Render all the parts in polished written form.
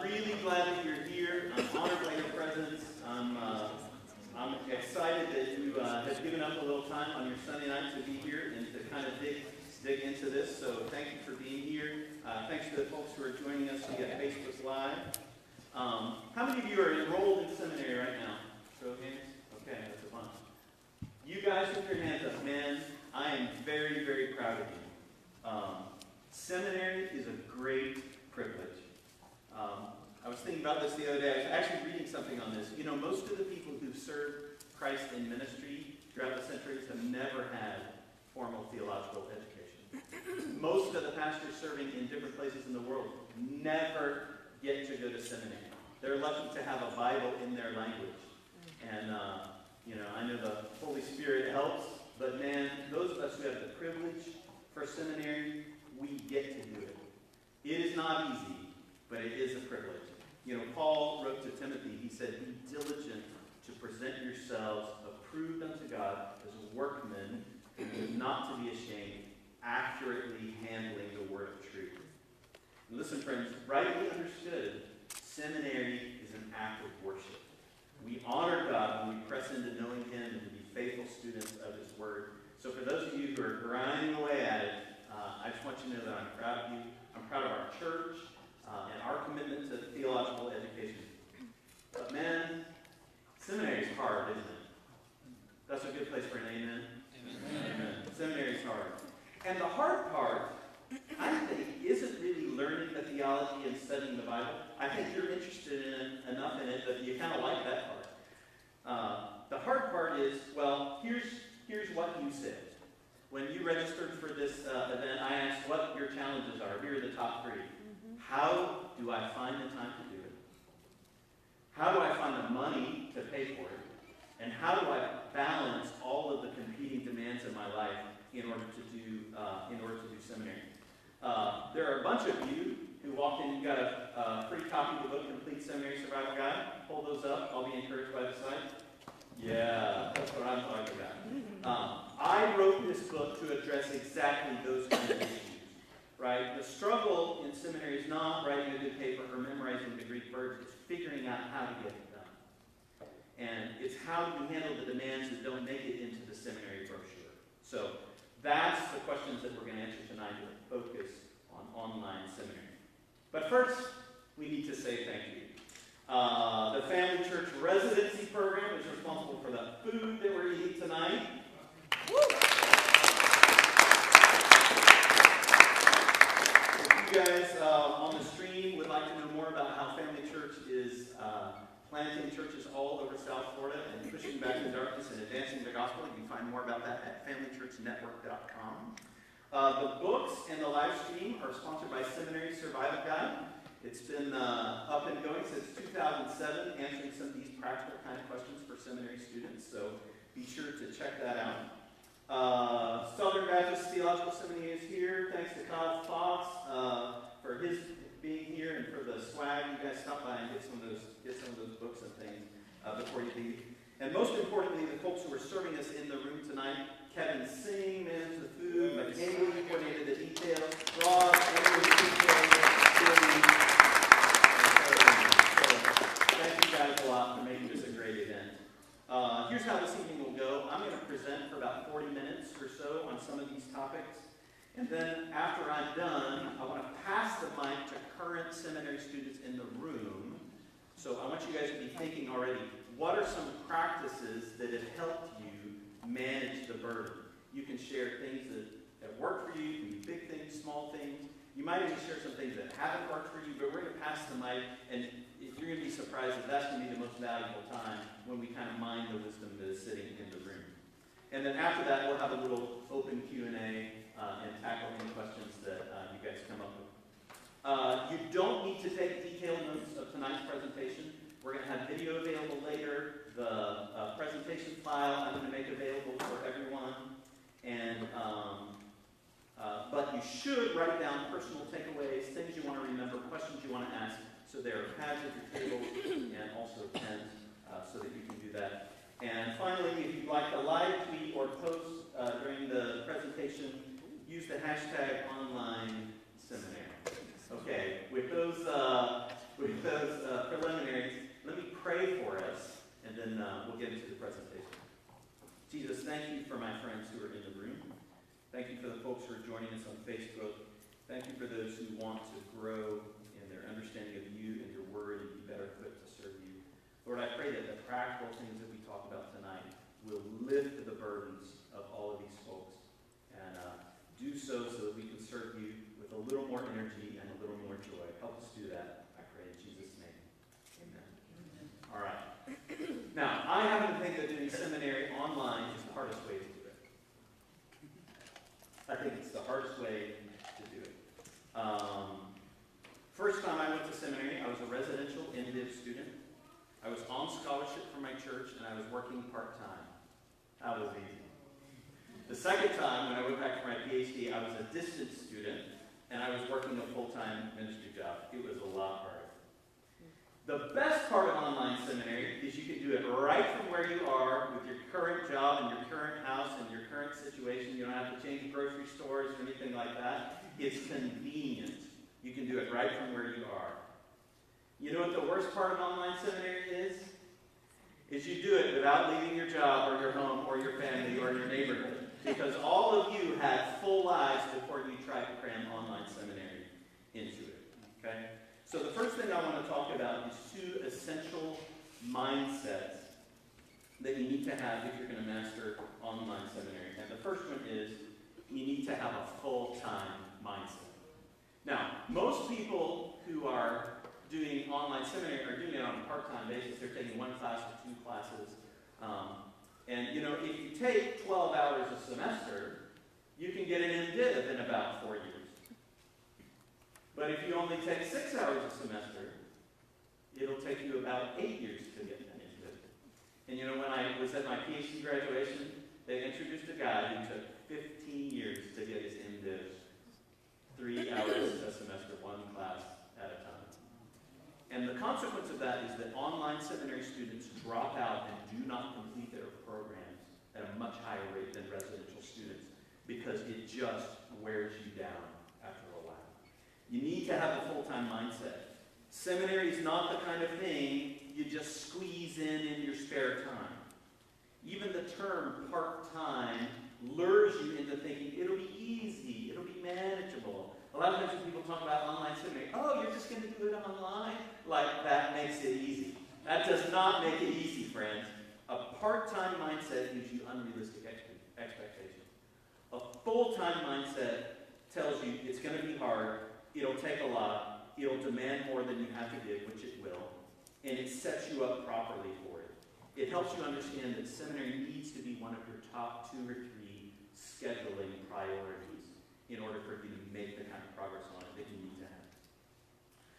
Really glad that you're here. I'm honored by your presence. I'm excited that you have given up a little time on your Sunday night to be here and to kind of dig into this. So thank you for being here. Thanks to the folks who are joining us via Facebook Live. How many of you are enrolled in seminary right now? Show of hands. Okay, that's a bunch. You guys with your hands up, man. I am very, very proud of you. Seminary is a great privilege. I was thinking about this the other day. I was actually reading something on this. You know, most of the people who've served Christ in ministry throughout the centuries have never had formal theological education. Most of the pastors serving in different places in the world never get to go to seminary. They're lucky to have a Bible in their language. And, I know the Holy Spirit helps, but man, those of us who have the privilege for seminary, we get to do it. It is not easy, but it is a privilege. Paul wrote to Timothy, he said, "Be diligent to present yourselves approved unto God as workmen, not to be ashamed, accurately handling the word of truth." And listen, friends, rightly understood, seminary is an act of worship. We honor God when we press into knowing Him and to be faithful students of His Word. So for those of you who are grinding away at it, I just want you to know that I'm proud of you. I'm proud of our church and our commitment to theological education. But man, seminary is hard, isn't it? That's a good place for an amen. Amen. Seminary is hard. And the hard part, I think, isn't really learning the theology and studying the Bible. I think you're interested in it enough in it that you kind of like that part. The hard part is, well, here's what you said. When you registered for this event, I asked what your challenges are. Here are the top three. How do I find the time to do it? How do I find the money to pay for it? And how do I balance all of the competing demands in my life in order to do seminary? There are a bunch of you who walked in. You got a free copy of the book, Complete Seminary Survival Guide. Hold those up. I'll be encouraged by the site. Yeah, that's what I'm talking about. I wrote this book to address exactly those kinds of issues. Right? The struggle in seminary is not writing a good paper or memorizing the Greek verbs. It's figuring out how to get it done. And it's how do you handle the demands that don't make it into the seminary brochure. So that's the questions that we're going to answer tonight with a focus on online seminary. But first, we need to say thank you. The Family Church Residency Program is responsible for the food that we're eating tonight. Woo! If you guys on the stream would like to know more about how Family Church is planting churches all over South Florida and pushing back the darkness and advancing the gospel, you can find more about that at familychurchnetwork.com. The books and the live stream are sponsored by Seminary Survival Guide. It's been up and going since 2007, answering some of these practical kind of questions for seminary students, so be sure to check that out. Southern Baptist Theological Seminary is here. Thanks to Kyle Fox for his being here and for the swag. You guys stop by and get some of those books and things before you leave. And most importantly, the folks who are serving us in the room tonight: Kevin Singh managed the food, McKinley coordinated the details, Ross handled the details. Thank you guys a lot for making this a great event. Here's how this evening will go. I'm going to present for about 40 minutes or so on some of these topics. And then after I'm done, I want to pass the mic to current seminary students in the room. So I want you guys to be thinking already, what are some practices that have helped you manage the burden? You can share things that work for you. It can be big things, small things. You might even share some things that haven't worked for you, but we're going to pass the mic, and you're going to be surprised that that's going to be the most valuable time when we kind of mine the wisdom that is sitting in the room. And then after that, we'll have a little open Q&A and tackle any questions that you guys come up with. You don't need to take detailed notes of tonight's presentation. We're going to have video available later. The presentation file I'm going to make available for everyone. And but you should write down personal takeaways, things you want to remember, questions you want to ask. So there are pads at your table and also pens so that you can do that. And finally, if you'd like to live tweet or post during the presentation, use the hashtag #OnlineSeminary. Okay, with those with those preliminaries, let me pray for us, and then we'll get into the presentation. Jesus, thank you for my friends who are in the room. Thank you for the folks who are joining us on Facebook. Thank you for those who want to grow in their understanding of you and your word and be better equipped to serve you. Lord, I pray that the practical things that we talk about tonight will lift the burdens of all of these folks and do so that we can serve you with a little more energy and a little more joy. Help us do that, I pray in Jesus' name. Amen. All right. Now, I happen to think that doing seminary online is the hardest way to do it. I think it's the hardest way to do it. First time I went to seminary, I was a residential M.Div student. I was on scholarship for my church, and I was working part-time. That was easy. The second time, when I went back for my PhD, I was a distance student, and I was working a full-time ministry job. It was a lot harder. The best part of online seminary is you can do it right from where you are with your current job and your current house and your current situation. You don't have to change grocery stores or anything like that. It's convenient. You can do it right from where you are. You know what the worst part of online seminary is? Is you do it without leaving your job or your home or your family or your neighborhood. Because all of you had full lives before you tried to cram online seminary into it. Okay? So the first thing I want to talk about is 2 essential mindsets that you need to have if you're going to master online seminary. And the first one is you need to have a full-time mindset. Now, most people who are doing online seminary are doing it on a part-time basis. They're taking 1 class or 2 classes. And, you know, if you take 12 hours a semester, you can get an M.Div in about 4 years. But if you only take 6 hours a semester, it'll take you about 8 years to get an M.Div. And, you know, when I was at my PhD graduation, they introduced a guy who took 15 years to get his M.Div. 3 hours a semester, 1 class at a time. And the consequence of that is that online seminary students drop out and do not complete their programs at a much higher rate than residential students because it just wears you down after a while. You need to have a full-time mindset. Seminary is not the kind of thing you just squeeze in your spare time. Even the term part-time lures you into thinking it'll be easy, it'll be manageable. A lot of times when people talk about online seminary, oh, you're just going to do it online? Like that makes it easy. That does not make it easy, friends. A part-time mindset gives you unrealistic expectations. A full-time mindset tells you it's going to be hard, it'll take a lot, it'll demand more than you have to give, which it will, and it sets you up properly for it. It helps you understand that seminary needs to be one of your top 2 or 3 scheduling priorities in order for you to make the kind of progress on it that you need to have.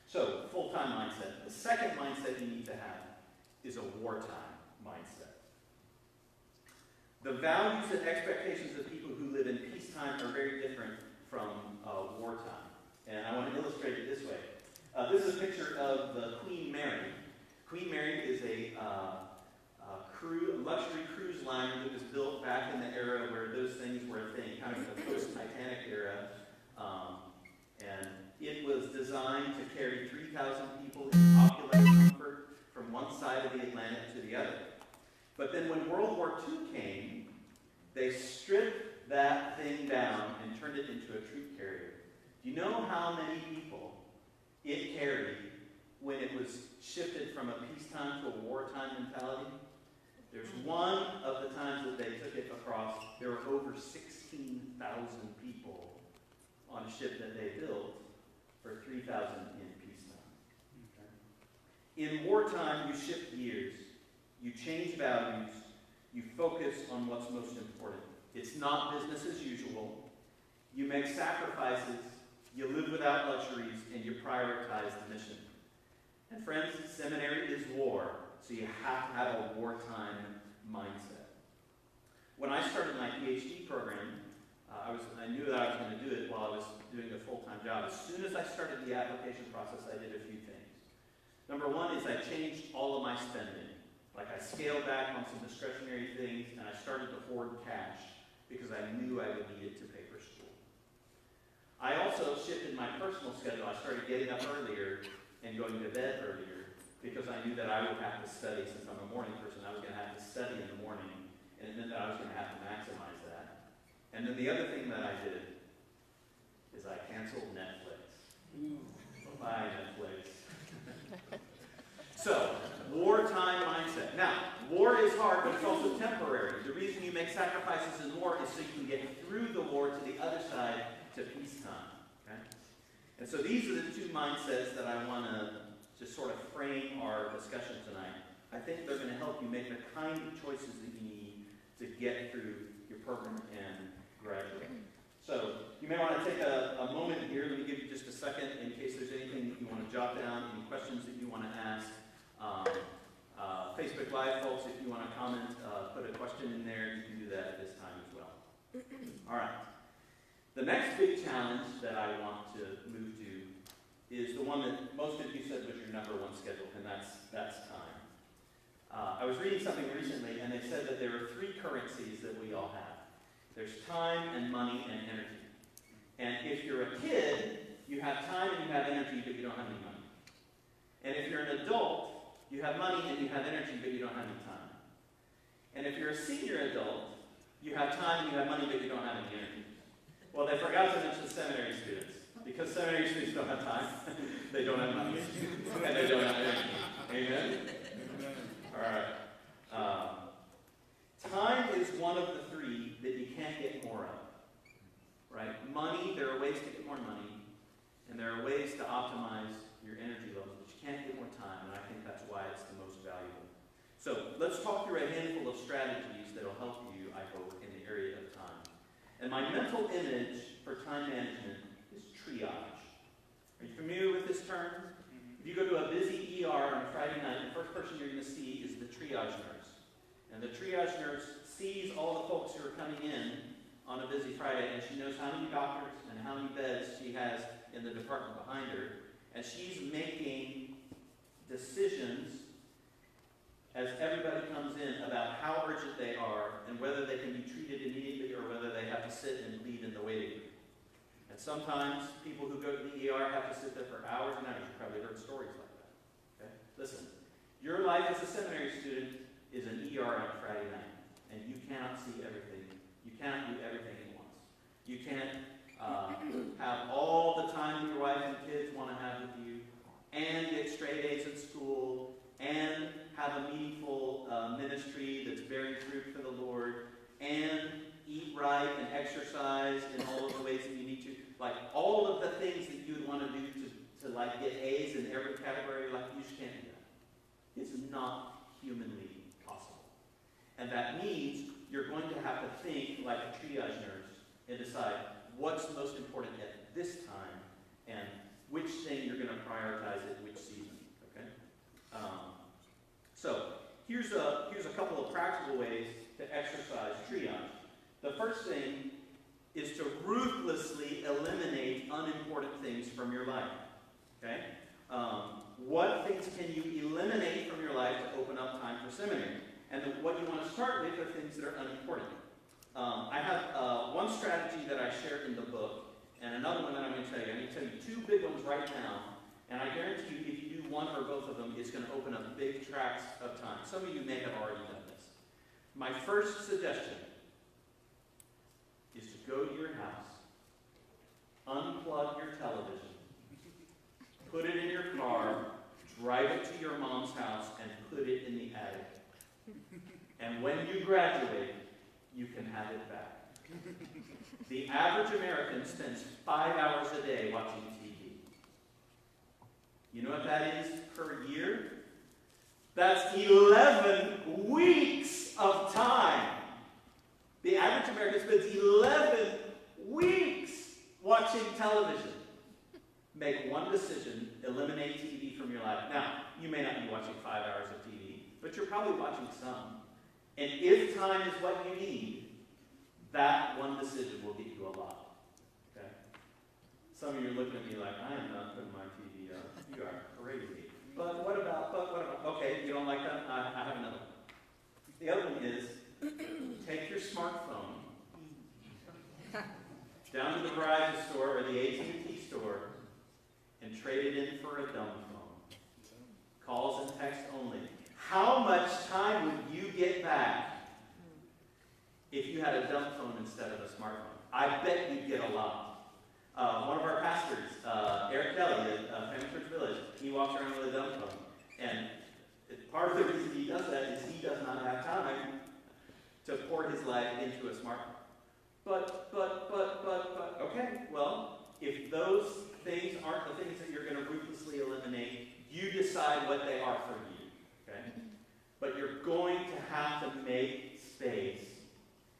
So, full-time mindset. The second mindset you need to have is a wartime mindset. The values and expectations of people who live in peacetime are very different from wartime. And I want to illustrate it this way. This is a picture of the Queen Mary. Queen Mary is a luxury cruise liner that was built back in the era where those things were a thing, kind of the post-Titanic era. And it was designed to carry 3,000 people in opulent comfort from one side of the Atlantic to the other. But then when World War II came, they stripped that thing down and turned it into a troop carrier. Do you know how many people it carried when it was shifted from a peacetime to a wartime mentality? There's one of the times that they took it across, there were over 16,000 people on a ship that they built for 3,000 in peacetime. Okay. In wartime, you shift gears, you change values, you focus on what's most important. It's not business as usual. You make sacrifices, you live without luxuries, and you prioritize the mission. And friends, seminary is war. So you have to have a wartime mindset. When I started my PhD program, I knew that I was going to do it while I was doing a full-time job. As soon as I started the application process, I did a few things. Number one is I changed all of my spending. Like I scaled back on some discretionary things, and I started to hoard cash because I knew I would need it to pay for school. I also shifted my personal schedule. I started getting up earlier and going to bed earlier because I knew that I would have to study. Since I'm a morning person, I was going to have to study in the morning, and it meant that I was going to have to maximize that. And then the other thing that I did is I canceled Netflix. Bye, Netflix. So, wartime mindset. Now, war is hard, but it's also temporary. The reason you make sacrifices in war is so you can get through the war to the other side, to peacetime. Okay? And so these are the two mindsets that I want to just sort of frame our discussion tonight. I think they're going to help you make the kind of choices that you need to get through your program and graduate. So you may want to take a moment here. Let me give you just a second in case there's anything that you want to jot down, any questions that you want to ask. Facebook Live folks, if you want to comment, put a question in there, you can do that at this time as well. All right. The next big challenge that I want to move to is the one that most of you said was your number one schedule, and that's time. I was reading something recently, and they said that there are three currencies that we all have. There's time and money and energy. And if you're a kid, you have time and you have energy, but you don't have any money. And if you're an adult, you have money and you have energy, but you don't have any time. And if you're a senior adult, you have time and you have money, but you don't have any energy. Well, they forgot to mention seminary students. Because seminary students don't have time, they don't have money, and they don't have energy. Amen? All right. Time is one of the three that you can't get more of. Right? Money, there are ways to get more money, and there are ways to optimize your energy levels, but you can't get more time, and I think that's why it's the most valuable. So let's talk through a handful of strategies that will help you, I hope, in the area of time. And my mental image for time management is triage. Are you familiar with this term? If you go to a busy ER on a Friday night, the first person you're going to see is the triage nurse. And the triage nurse sees all the folks who are coming in on a busy Friday, and she knows how many doctors and how many beds she has in the department behind her, and she's making decisions as everybody comes in about how urgent they are and whether they can be treated immediately or whether they have to sit and bleed in the waiting room. And sometimes people who go to the ER have to sit there for hours and hours. You've probably heard stories like that. Okay? Listen, your life as a seminary student is an ER on Friday night, and you cannot see everything. You cannot do everything at once. You can't have all the time your wife and kids want to have with you, and get straight A's in school, and have a meaningful ministry that's bearing fruit for the Lord, and eat right and exercise in all of the ways that you need to. Like, all of the things that you would want to do to like get A's in every category, like, you just can't do that. It's not humanly possible. And that means you're going to have to think like a triage nurse and decide what's most important at this time and which thing you're going to prioritize at which season. Okay? So here's a couple of practical ways to exercise triage. The first thing is to ruthlessly eliminate unimportant things from your life. Okay? What things can you eliminate from your life to open up time for seminary? And what you want to start with are things that are unimportant. I have one strategy that I shared in the book, and another one that I'm going to tell you. I'm going to tell you two big ones right now, and I guarantee you if you do one or both of them, it's going to open up big tracts of time. Some of you may have already done this. My first suggestion is to go to your house, unplug your television, put it in your car, drive it to your mom's house, and put it in the attic. And when you graduate, you can have it back. The average American spends 5 hours a day watching TV. You know what that is per year? That's 11 weeks of time. The average American spends 11 weeks watching television. Make one decision, eliminate TV from your life. Now, you may not be watching 5 hours of TV, but you're probably watching some. And if time is what you need, that one decision will get you a lot. Okay? Some of you are looking at me like, I am not putting my TV up. You are crazy. But what about? Okay, you don't like that? I have another one. The other one is, take your smartphone down to the Verizon store or the AT&T store and trade it in for a dumb phone. calls and text only. How much time would you get back if you had a dumb phone instead of a smartphone? I bet you'd get a lot. One of our pastors, Eric Kelly at Family Church Village, he walks around with a dumb phone. And part of the reason he does that is he does not have time to pour his life into a smartphone. But, okay, well, if those things aren't the things that you're going to ruthlessly eliminate, you decide what they are for you, okay? But you're going to have to make space.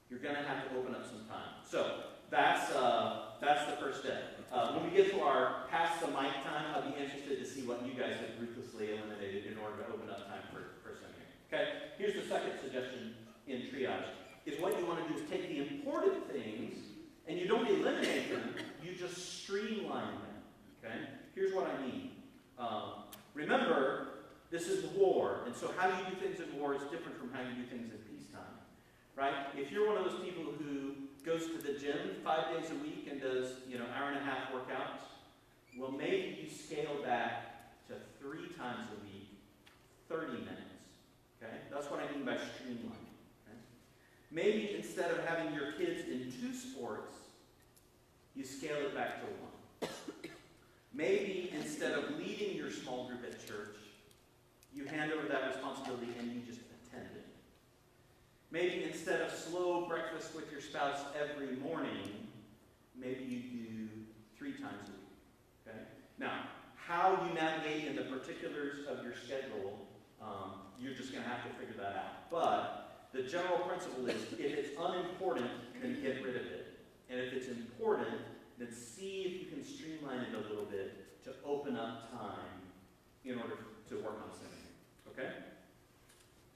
You're going to have to open up some time. So that's the first step. When we get to our pass the mic time, I'll be interested to see what you guys have ruthlessly eliminated in order to open up time for seminary. Okay? Here's the second suggestion in triage. Is what you want to do is take the important things, and you don't eliminate them, you just streamline them. Okay? Here's what I mean. Remember, this is war, and so how you do things in war is different from how you do things in peacetime. Right? If you're one of those people who goes to the gym 5 days a week and does, hour and a half workouts, well, maybe you scale back to 3 times a week, 30 minutes. Okay? That's what I mean by streamlining. Okay? Maybe instead of having your kids in 2 sports, you scale it back to 1. Maybe instead of leading your small group at church, you hand over that responsibility and you just attend it. Maybe instead of slow breakfast with your spouse every morning, maybe you do 3 times a week. Okay? Now, how you navigate in the particulars of your schedule, you're just going to have to figure that out. But the general principle is, if it's unimportant, then get rid of it. And if it's important, then see if you can streamline it a little bit to open up time in order to work on seminary. Okay?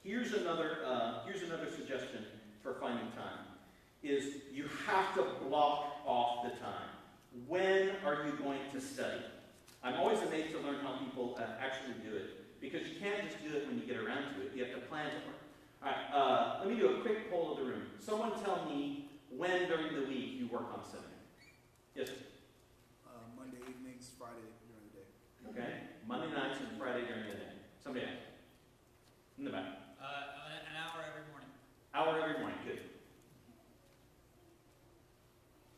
Here's another suggestion for finding time, is you have to block off the time. When are you going to study? I'm always amazed to learn how people actually do it, because you can't just do it when you get around to it. You have to plan for it. All right, let me do a quick poll of the room. Someone tell me when during the week you work on seminary. Yes, sir? Monday evenings, Friday during the day. Okay, Monday nights and Friday during the day. Somebody else? In the back. An hour every morning. Hour every morning, good.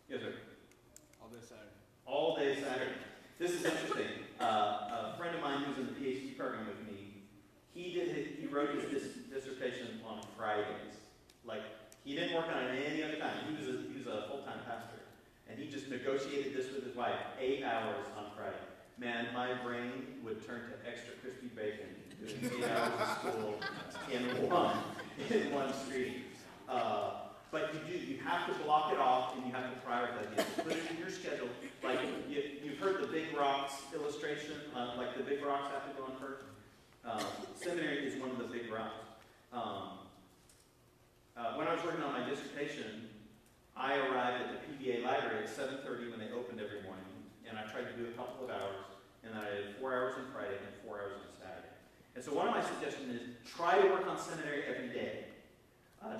Yes, sir? All day Saturday. All day Saturday. This is interesting. A friend of mine who's in the PhD program with me, he wrote his dissertation on Fridays. Like, he didn't work on it any other time. He was a full-time pastor. And he just negotiated this with his wife, 8 hours on Friday. Man, my brain would turn to extra crispy bacon doing 8 hours of school in one stream. But you have to block it off and you have to prioritize it. Put it in your schedule. Like, you've heard the big rocks illustration, like the big rocks have to go on first. Seminary is one of the big rocks. When I was working on my dissertation, I arrived at the PBA library at 7:30 when they opened every morning, and I tried to do a couple of hours, and I did 4 hours on Friday and 4 hours on Saturday. And so one of my suggestions is try to work on seminary every day.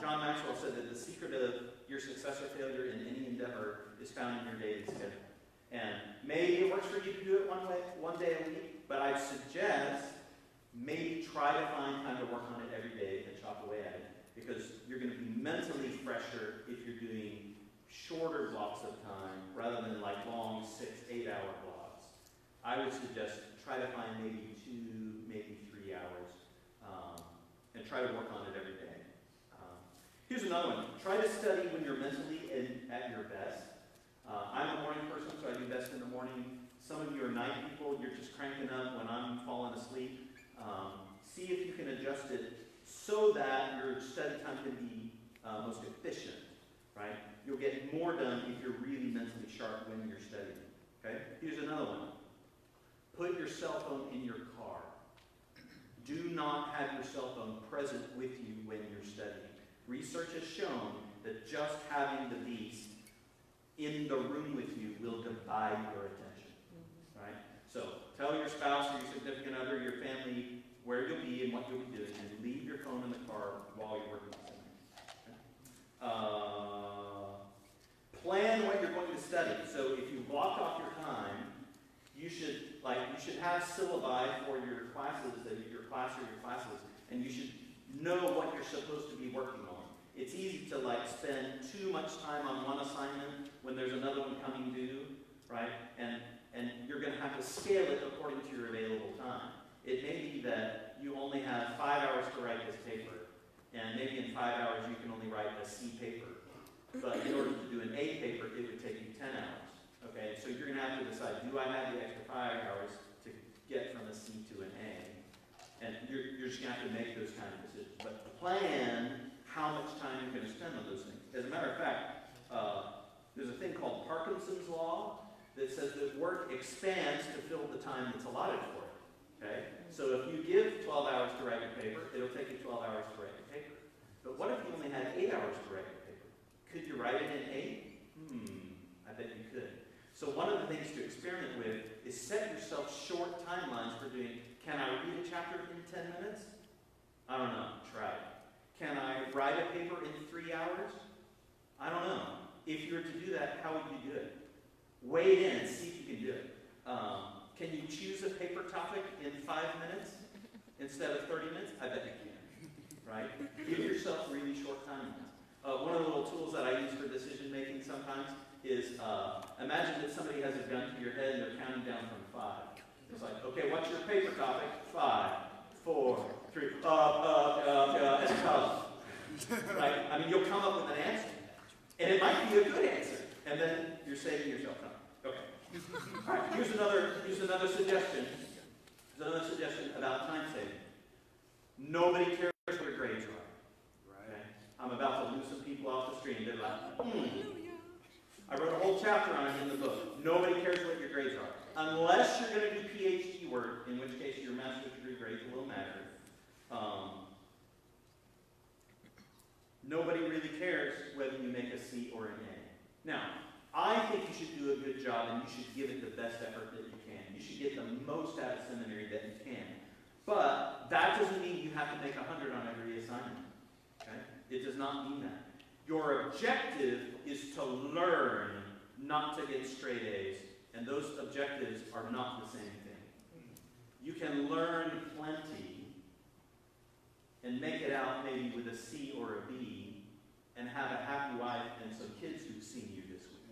John Maxwell said that the secret of your success or failure in any endeavor is found in your daily schedule. And maybe it works for you to do it one day a week, but I'd suggest maybe try to find time to work on it every day and chop away at it, because you're going to be mentally fresher if you're doing shorter blocks of time rather than like long 6-8 hour blocks. I would suggest try to find maybe 2, maybe 3 hours, and try to work on it every day. Here's another one. Try to study when you're mentally at your best. I'm a morning person, so I do best in the morning. Some of you are night people. You're just cranking up when I'm falling asleep. See if you can adjust it so that your study time can be most efficient, right? You'll get more done if you're really mentally sharp when you're studying. Okay? Here's another one. Put your cell phone in your car. Do not have your cell phone present with you when you're studying. Research has shown that just having the beast in the room with you will divide your attention. Right? So tell your spouse or your significant other, your family, where you'll be and what you'll be doing, and leave your phone in the car while you're working on something. Plan what you're going to study. So if you block off your time, you should, like, you should have syllabi for your classes, your class or your classes, and you should know what you're supposed to be working on. It's easy to, like, spend too much time on one assignment when there's another one coming due, right? And you're going to have to scale it according to your available time. It may be that you only have 5 hours to write this paper, and maybe in 5 hours you can only write a C paper. But in order to do an A paper, it would take you 10 hours. Okay, so you're going to have to decide, do I have the extra 5 hours to get from a C to an A? And you're just going to have to make those kind of decisions. But plan how much time you're going to spend on those things. As a matter of fact, there's a thing called Parkinson's Law that says that work expands to fill the time that's allotted for it. Okay? So if you give 12 hours to write your paper, it'll take you 12 hours to write your paper. But what if you only had 8 hours to write your paper? Could you write it in 8? I bet you could. So one of the things to experiment with is set yourself short timelines for doing, can I read a chapter in 10 minutes? I don't know. Try it. Can I write a paper in 3 hours? I don't know. If you were to do that, how would you do it? Weigh it in and see if you can do it. Can you choose a paper topic in 5 minutes instead of 30 minutes? I bet you can. Right? Give yourself really short timelines. One of the little tools that I use for decision making sometimes is imagine that somebody has a gun to your head and they're counting down from 5. It's like, okay, what's your paper topic? 5, 4, 3, it's tough. Right? I mean, you'll come up with an answer. And it might be a good answer. And then you're saving yourself time. Okay. All right, here's another suggestion. There's another suggestion about time saving. Nobody cares what your grades are. Okay? I'm about to lose some people off the stream. They're like, I wrote a whole chapter on it in the book. Nobody cares what your grades are. Unless you're going to do PhD work, in which case your master's degree grades will matter. Nobody really cares whether you make a C or an A. Now, I think you should do a good job and you should give it the best effort that you can. You should get the most out of seminary that you can. But that doesn't mean you have to make 100 on every assignment. Okay? It does not mean that. Your objective is to learn, not to get straight A's. And those objectives are not the same thing. You can learn plenty and make it out maybe with a C or a B and have a happy wife and some kids who've seen you this week.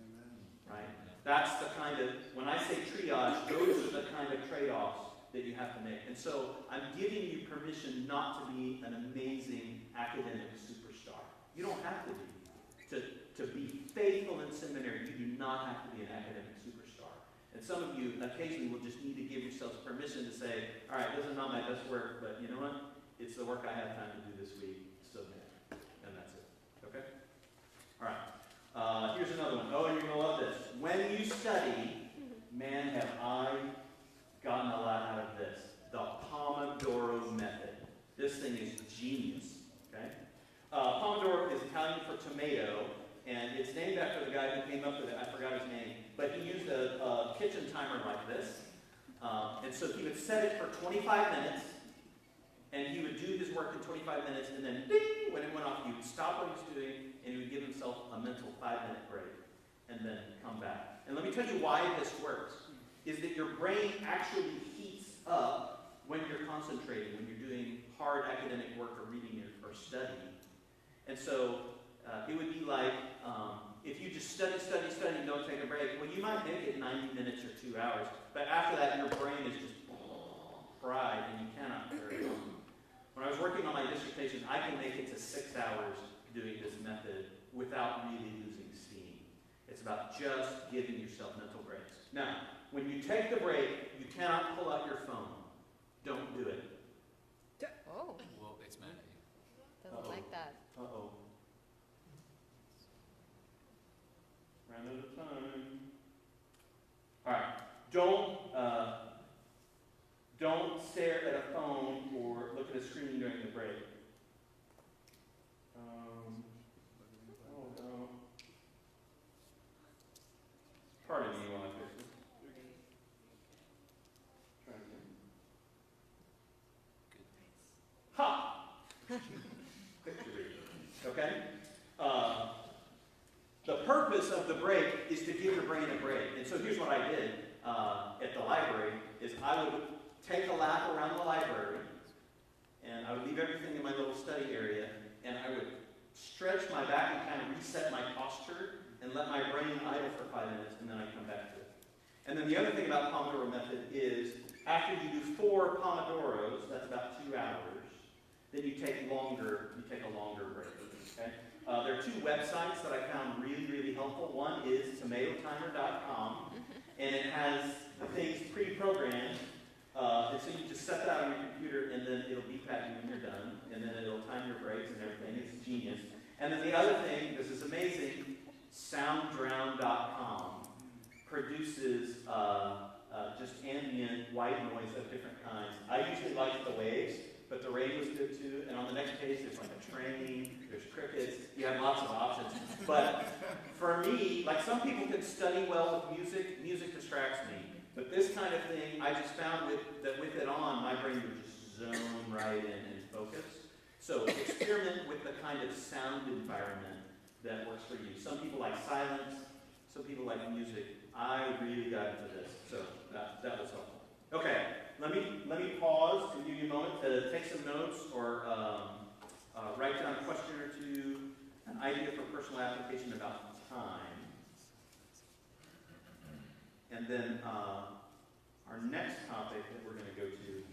Right? That's the kind of, when I say triage, those are the kind of trade-offs that you have to make. And so I'm giving you permission not to be an amazing academic superstar. You don't have to be. To be faithful in seminary, you do not have to be an academic superstar. And some of you occasionally will just need to give yourselves permission to say, all right, this is not my best work, but you know what? It's the work I have time to do this week. Submit. And that's it. Okay? All right. Here's another one. Oh, and you're going to love this. When you study, man, have I gotten a lot out of this. The Pomodoro method. This thing is genius. Okay? Pomodoro is Italian for tomato, and it's named after the guy who came up with it. I forgot his name. But he used a kitchen timer like this. And so he would set it for 25 minutes, and he would do his work in 25 minutes, and then ding, when it went off, he would stop what he was doing, and he would give himself a mental 5-minute break, and then come back. And let me tell you why this works, is that your brain actually heats up when you're concentrating, when you're doing hard academic work or reading or studying. And so it would be like, if you just study, and don't take a break, well, you might make it 90 minutes or 2 hours, but after that, your brain is just fried, and you cannot carry on. When I was working on my dissertation, I can make it to 6 hours doing this method without really losing steam. It's about just giving yourself mental breaks. Now, when you take the break, you cannot pull out your phone. Don't do it. Oh, Well, it's mad at you. doesn't like that. Uh-oh. Ran out of time. All right. Don't stare at a phone or look at a screen during the break. Oh no. Pardon me while I fix this. Try again. Ha! Victory. Okay? The purpose of the break is to give your brain a break. And so here's what I did at the library, is I would take a lap around the library, and I would leave everything in my little study area, and I would stretch my back and kind of reset my posture and let my brain idle for 5 minutes, and then I'd come back to it. And then the other thing about the Pomodoro method is after you do 4 Pomodoros, that's about 2 hours, then you take a longer break. Okay? There are 2 websites that I found really, really helpful. One is tomatotimer.com, and it has the things pre-programmed. And so you just set that on your computer, and then it'll beep at you when you're done, and then it'll time your breaks and everything. It's genius. And then the other thing, this is amazing, sounddrown.com produces just ambient white noise of different kinds. I usually like the waves, but the rain was good too. And on the next page, there's like a train, there's crickets. You have lots of options. But for me, like some people can study well with music. Music distracts me. But this kind of thing, I just found that with it on, my brain would just zone right in and focus. So experiment with the kind of sound environment that works for you. Some people like silence. Some people like music. I really got into this, so that was helpful. Okay, let me pause and give you a moment to take some notes or write down a question or two, an idea for personal application about time. And then our next topic that we're going to go to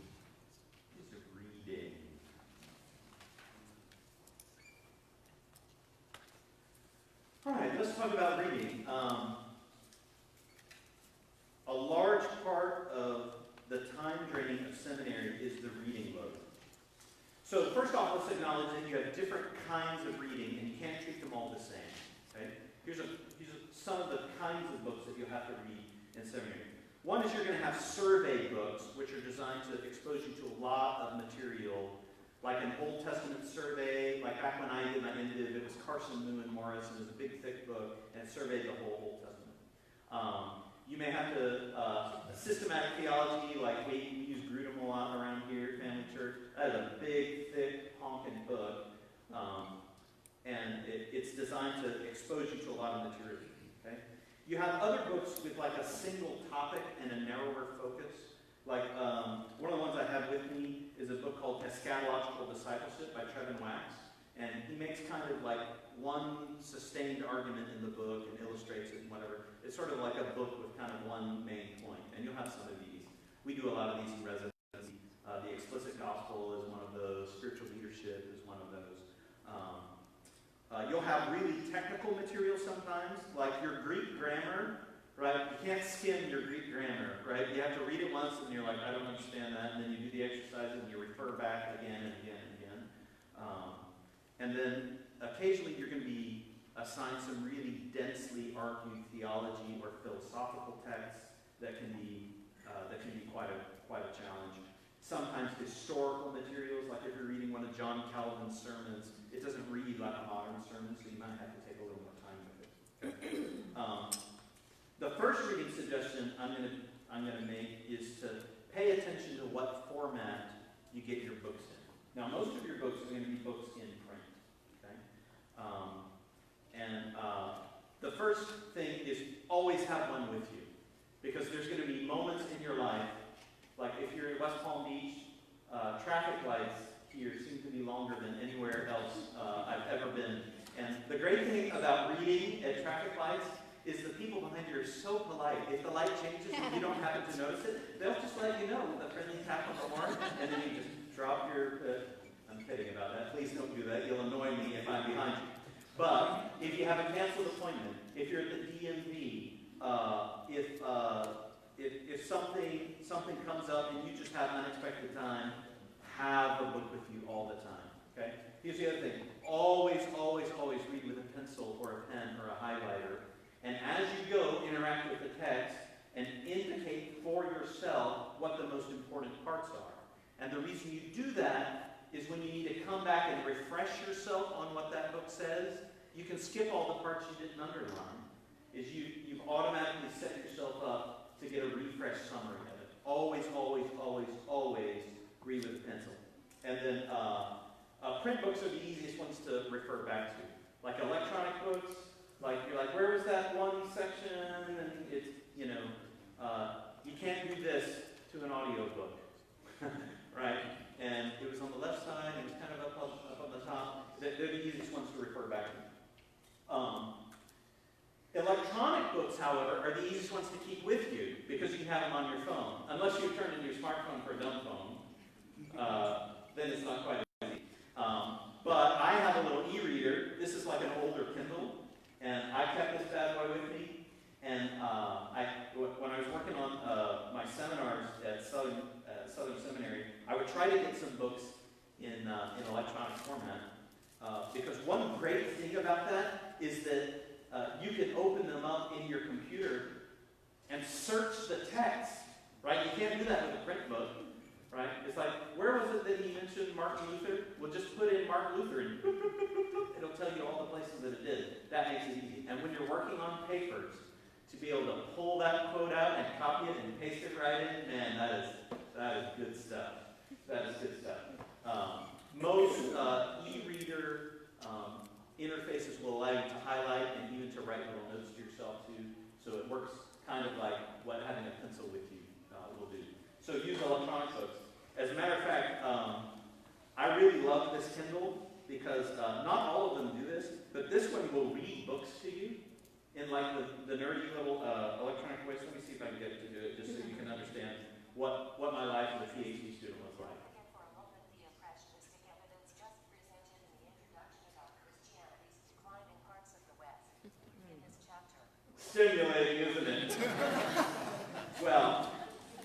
is reading. All right, let's talk about reading. A large part of the time draining of seminary is the reading load. So first off, let's acknowledge that you have different kinds of reading, and you can't treat them all the same. Okay? Here's some of the kinds of books that you'll have to read in seminary. One is you're going to have survey books, which are designed to expose you to a lot of material, like an Old Testament survey. Like back when I did my M.Div, it was Carson Moon Morris, and it was a big, thick book, and it surveyed the whole Old Testament. You may have to systematic theology, like we use Grudem a lot around here at Family Church. That is a big, thick, honking book, and it's designed to expose you to a lot of material. Okay? You have other books with like a single topic and a narrower focus. Like one of the ones I have with me is a book called Eschatological Discipleship by Trevin Wax, and he makes kind of like one sustained argument in the book and illustrates it and whatever. It's sort of like a book with kind of one main point, and you'll have some of these. We do a lot of these in residency. The explicit gospel is one of those. Spiritual leadership is one of those. You'll have really technical material sometimes, like your Greek grammar, right? You can't skim your Greek grammar, right? You have to read it once, and you're like, I don't understand that, and then you do the exercises, and you refer back again and again and again. And then occasionally you're going to be assigned some really densely argued theology or philosophical texts that can be quite a challenge. Sometimes historical materials, like if you're reading one of John Calvin's sermons, it doesn't read like a modern sermon, so you might have to take a little more time with it. The first reading suggestion I'm going to make is to pay attention to what format you get your books in. Now, most of your books are going to be books in print. Okay? The first thing is always have one with you, because there's going to be moments in your life, like if you're in West Palm Beach, traffic lights here seem to be longer than anywhere else I've ever been. And the great thing about reading at traffic lights is the people behind you are so polite. If the light changes and you don't happen to notice it, they'll just let you know with a friendly tap of the horn, and then you just drop your... I'm kidding about that. Please don't do that. You'll annoy me if I'm behind you. But if you have a canceled appointment, if you're at the DMV, if something comes up and you just have unexpected time, have a book with you all the time. Okay? Here's the other thing. Always, always, always read with a pencil or a pen or a highlighter. And as you go, interact with the text and indicate for yourself what the most important parts are. And the reason you do that is when you need to come back and refresh yourself on what that book says, you can skip all the parts you didn't underline. You've automatically set yourself up to get a refresh summary of it. Always, always, always, always read with a pencil. And then print books are the easiest ones to refer back to. Like electronic books, like you're like, where was that one section? And it's, you can't do this. to an audio book, right? And it was on the left side, it was kind of up on the top. They're the easiest ones to refer back to. Electronic books, however, are the easiest ones to keep with you because you can have them on your phone. Unless you turn in your smartphone for a dumb phone, then it's not quite as easy. But I have a little e-reader. This is like an older Kindle, and I kept this bad boy with me. And when I was working on my seminars at Southern Seminary, I would try to get some books in electronic format. Because one great thing about that is that you can open them up in your computer and search the text, right? You can't do that with a print book, right? It's like, where was it that he mentioned Martin Luther? Well, just put in Martin Luther and it'll tell you all the places that it did. That makes it easy. And when you're working on papers, to be able to pull that quote out and copy it and paste it right in, man, that is good stuff. That is good stuff. Most e-reader interfaces will allow you to highlight and even to write little notes to yourself too. So it works kind of like what having a pencil with you will do. So use electronic books. As a matter of fact, I really love this Kindle because not all of them do this, but this one will read books to you in like the nerdy little electronic voice. Let me see if I can get it to do it just so you can understand what my life as a PhD student was like. Stimulating, isn't it? Well,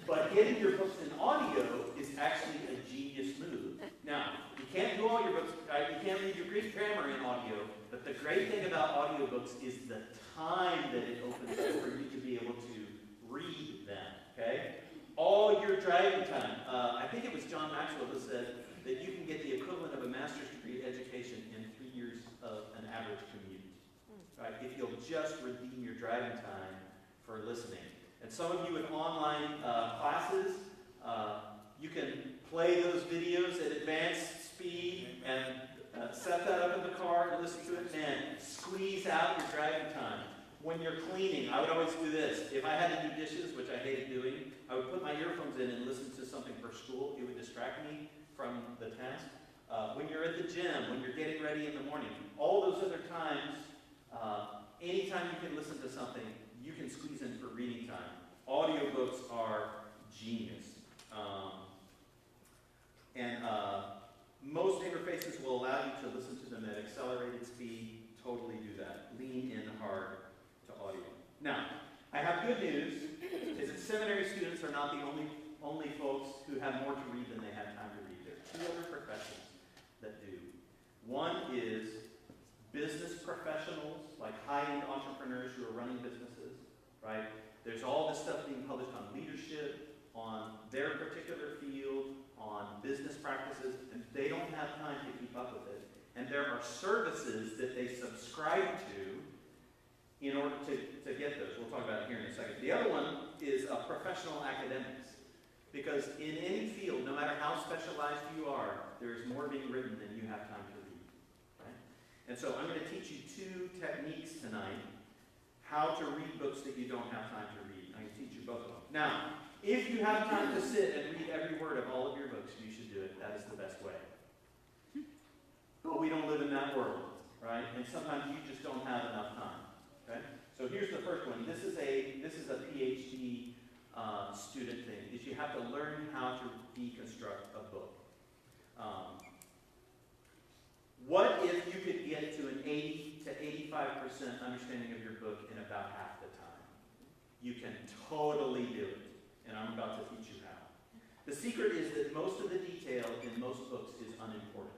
but getting your books in audio is actually a genius move. Now, you can't do all your books, you can't read your Greek grammar in audio, but the great thing about audiobooks is the time that it opens up for you to be able to read them, okay? All your driving time. I think it was John Maxwell who said that you can get the equivalent of a master's degree education in 3 years of an average commute. Right, if you'll just redeem your driving time for listening. And some of you in online classes, you can play those videos at advanced speed and set that up in the car and listen to it and squeeze out your driving time. When you're cleaning, I would always do this. If I had to do dishes, which I hated doing, I would put my earphones in and listen to something for school. It would distract me from the task. When you're at the gym, when you're getting ready in the morning, all those other times, anytime you can listen to something, you can squeeze in for reading time. Audiobooks are genius. Most interfaces will allow you to listen to them at accelerated speed. Totally do that. Lean in hard to audio. Now, I have good news, is that seminary students are not the only folks who have more to read than they have time to read. There are 2 other professions that do. One is business professionals, like high-end entrepreneurs who are running businesses, right? There's all this stuff being published on leadership, on their particular field, on business practices, and they don't have time to keep up with it. And there are services that they subscribe to in order to get those. We'll talk about it here in a second. The other one is professional academics. Because in any field, no matter how specialized you are, there is more being written than you have time to read. Right? And so I'm going to teach you 2 techniques tonight, how to read books that you don't have time to read. I'm going to teach you both of them. Now, if you have time to sit and read every word of all of your books, you should do it. That is the best way. But we don't live in that world, right? And sometimes you just don't have enough time. Okay? So here's the first one. This is a PhD student thing, is you have to learn how to deconstruct a book. What if you could get to an 80 to 85% understanding of your book in about half the time? You can totally do it, and I'm about to teach you how. The secret is that most of the detail in most books is unimportant.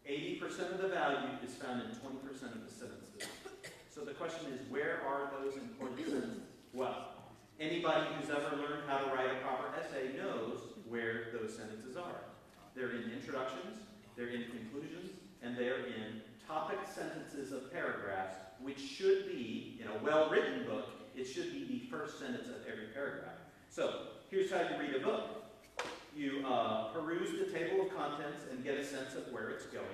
80% of the value is found in 20% of the sentences. So the question is, where are those important sentences? Well, anybody who's ever learned how to write a proper essay knows where those sentences are. They're in introductions, they're in conclusions, and they're in topic sentences of paragraphs, which should be, in a well-written book, it should be the first sentence of every paragraph. So, here's how you read a book. You peruse the table of contents and get a sense of where it's going,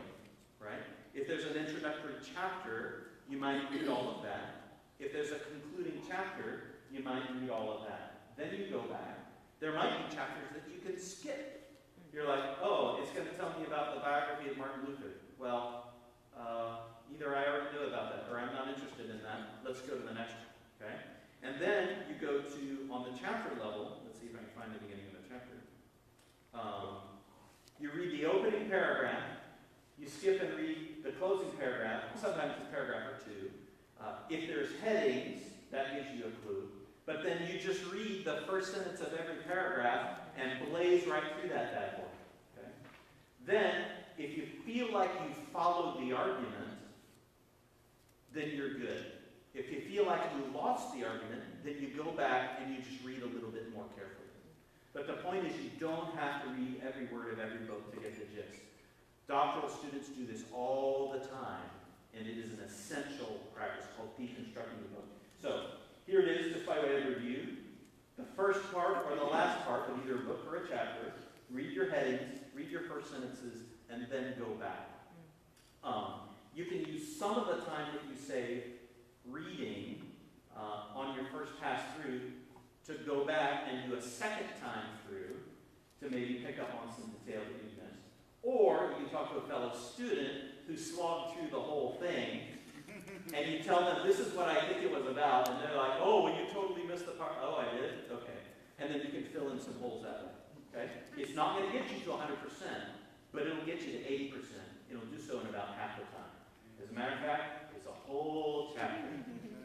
right? If there's an introductory chapter, you might read all of that. If there's a concluding chapter, you might read all of that. Then you go back There might be chapters that you can skip. You're like, oh, it's going to tell me about the biography of Martin Luther. Well, either I already know about that, or I'm not interested in that. Let's go to the next one, okay? And then you go to, on the chapter level, let's see if I can find the beginning of the chapter. You read the opening paragraph, you skip and read the closing paragraph, sometimes it's a paragraph or two. If there's headings, that gives you a clue. But then you just read the first sentence of every paragraph and blaze right through that bad boy. Okay? Then, if you feel like you followed the argument, then you're good. If you feel like you lost the argument, then you go back and you just read a little bit more carefully. But the point is, you don't have to read every word of every book to get the gist. Doctoral students do this all the time, and it is an essential practice called deconstructing the book. So, here it is, just by way of review. The first part or the last part of either a book or a chapter, read your headings, read your first sentences, and then go back. You can use some of the time that you save reading on your first pass through to go back and do a second time through to maybe pick up on some detail that you missed. Or you can talk to a fellow student who slogged through the whole thing, and you tell them, this is what I think it was about, and they're like, oh, well, you totally missed the part. Oh, I did? Okay. And then you can fill in some holes that way. Okay? It's not going to get you to 100%, but it'll get you to 80%. It'll do so in about half the time. As a matter of fact, it's a whole chapter.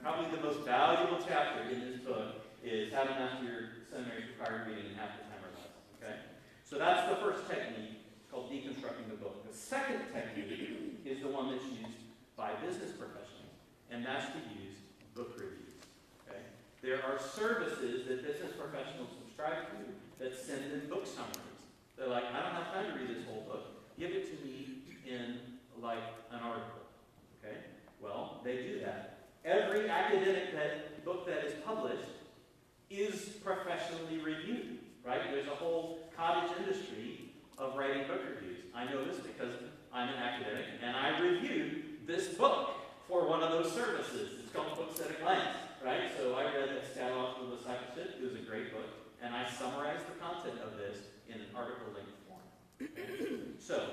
Probably the most valuable chapter in this book is how to master your seminary's required reading in half the time or less. Okay? So that's the first technique. It's called deconstructing the book. The second technique is the one that's used by business professionals, and that's to use book reviews. Okay? There are services that business professionals subscribe to that send in book summaries. They're like, I don't have time to read this whole book. Give it to me in, like, an article. Okay? Well, they do that. Every academic book that is published is professionally reviewed, right? There's a whole cottage industry of writing book reviews. I know this because I'm an academic, and I reviewed this book for one of those services. It's called Books at a Glance, right? So I read Scatological Discipleship. It was a great book, and I summarized the content of this in an article-length form. So,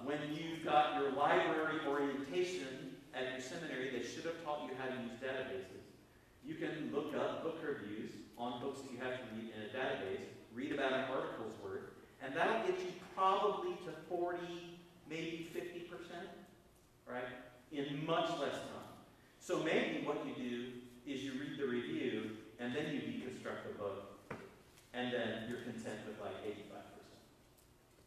when you've got your library orientation at your seminary, they should have taught you how to use databases. You can look up book reviews on books that you have to read in a database, read about an article's worth, and that'll get you probably to 40, maybe 50%, right? In much less time. So maybe what you do is you read the review, and then you deconstruct the book, and then you're content with like 85%.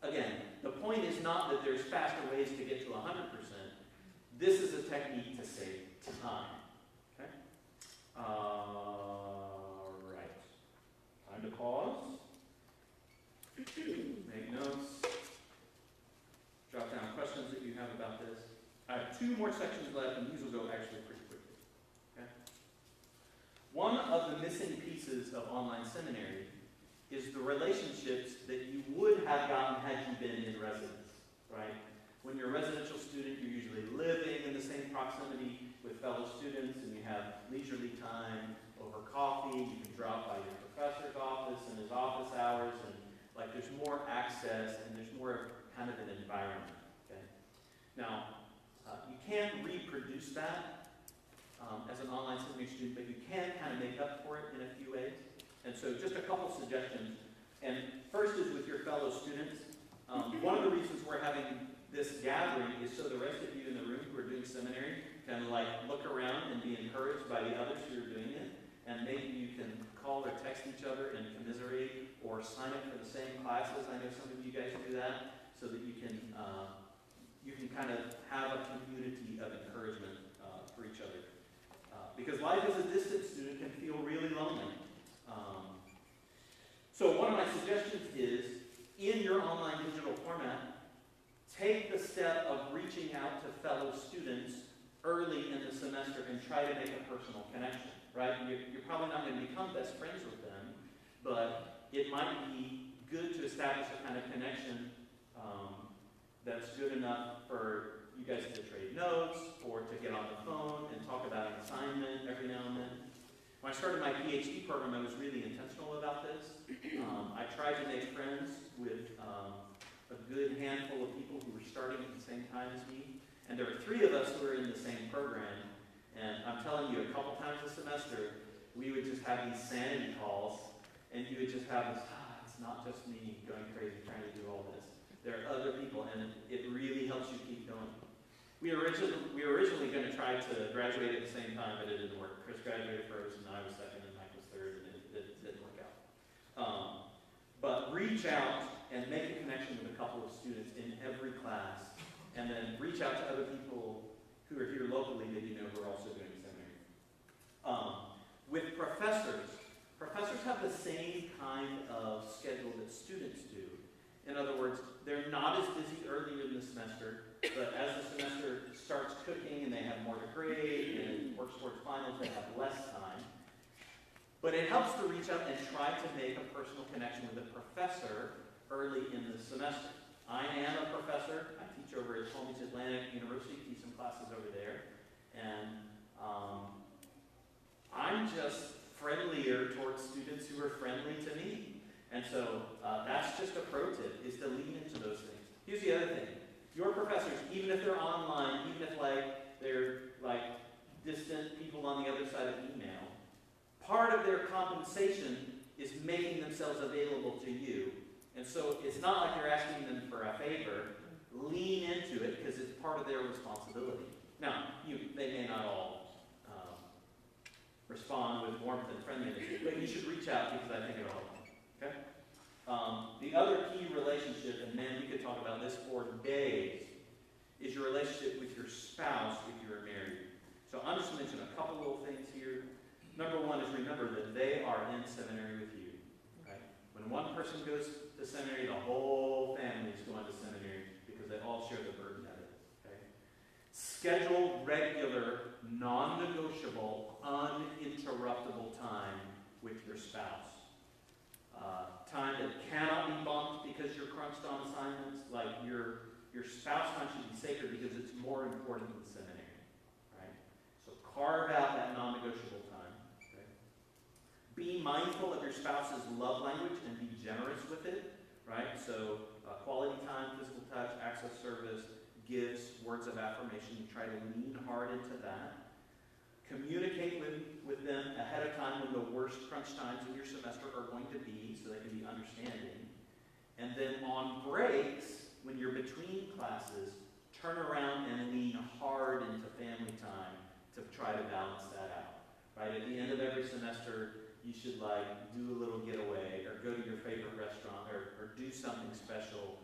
Again, the point is not that there's faster ways to get to 100%. This is a technique to save time. Okay? All right. Time to pause. Make notes. Jot down questions that you have about this. I have 2 more sections left, and these will go actually pretty quickly. Okay? One of the missing pieces of online seminary is the relationships that you would have gotten had you been in residence, right? When you're a residential student, you're usually living in the same proximity with fellow students, and you have leisurely time over coffee. You can drop by your professor's office and his office hours, and like there's more access and there's more kind of an environment. Okay? Now, you can't reproduce that as an online seminary student, but you can kind of make up for it in a few ways. And so just a couple suggestions. And first is with your fellow students. One of the reasons we're having this gathering is so the rest of you in the room who are doing seminary can like look around and be encouraged by the others who are doing it. And maybe you can call or text each other and commiserate or sign up for the same classes. I know some of you guys do that so that you can kind of have a community of encouragement for each other. Because life as a distance student can feel really lonely. So one of my suggestions is, in your online digital format, take the step of reaching out to fellow students early in the semester and try to make a personal connection, right? You're probably not going to become best friends with them, but it might be good to establish a kind of connection that's good enough for you guys to trade notes or to get on the phone and talk about an assignment every now and then. When I started my PhD program, I was really intentional about this. I tried to make friends with a good handful of people who were starting at the same time as me. And there were 3 of us who were in the same program. And I'm telling you, a couple times a semester, we would just have these sanity calls, and you would just have this, it's not just me going crazy trying to do all this. There are other people, and it really helps you keep going. We were originally going to try to graduate at the same time, but it didn't work. Chris graduated first, and I was second, and Mike was third, and it didn't work out. But reach out and make a connection with a couple of students in every class, and then reach out to other people who are here locally that you know who are also doing seminary. With professors have the same kind of schedule that students do. In other words, they're not as busy earlier in the semester, but as the semester starts cooking and they have more to grade and works towards finals, they have less time. But it helps to reach out and try to make a personal connection with a professor early in the semester. I am a professor. I teach over at Palm Beach Atlantic University, teach some classes over there. And I'm just friendlier towards students who are friendly to me. And so that's just a pro tip, is to lean into those things. Here's the other thing. Your professors, even if they're online, even if they're distant people on the other side of email, part of their compensation is making themselves available to you. And so it's not like you're asking them for a favor. Lean into it because it's part of their responsibility. Now, they may not all respond with warmth and friendliness, but you should reach out because I think it'll help them. Okay? The other key relationship, and man, we could talk about this for days, is your relationship with your spouse if you're married. So I'm just going to mention a couple little things here. Number one is remember that they are in seminary with you. Okay? When one person goes to seminary, the whole family is going to seminary because they all share the burden of it. Okay? Schedule regular, non-negotiable, uninterruptible time with your spouse. Time that cannot be bumped because you're crunched on assignments. Like your spouse time should be sacred because it's more important than seminary. Right? So carve out that non-negotiable time. Okay? Be mindful of your spouse's love language and be generous with it. Right? So quality time, physical touch, acts of service, gifts, words of affirmation. You try to lean hard into that. Communicate with them ahead of time when the worst crunch times in your semester are going to be so they can be understanding. And then on breaks, when you're between classes, turn around and lean hard into family time to try to balance that out. Right? At the end of every semester, you should do a little getaway or go to your favorite restaurant or do something special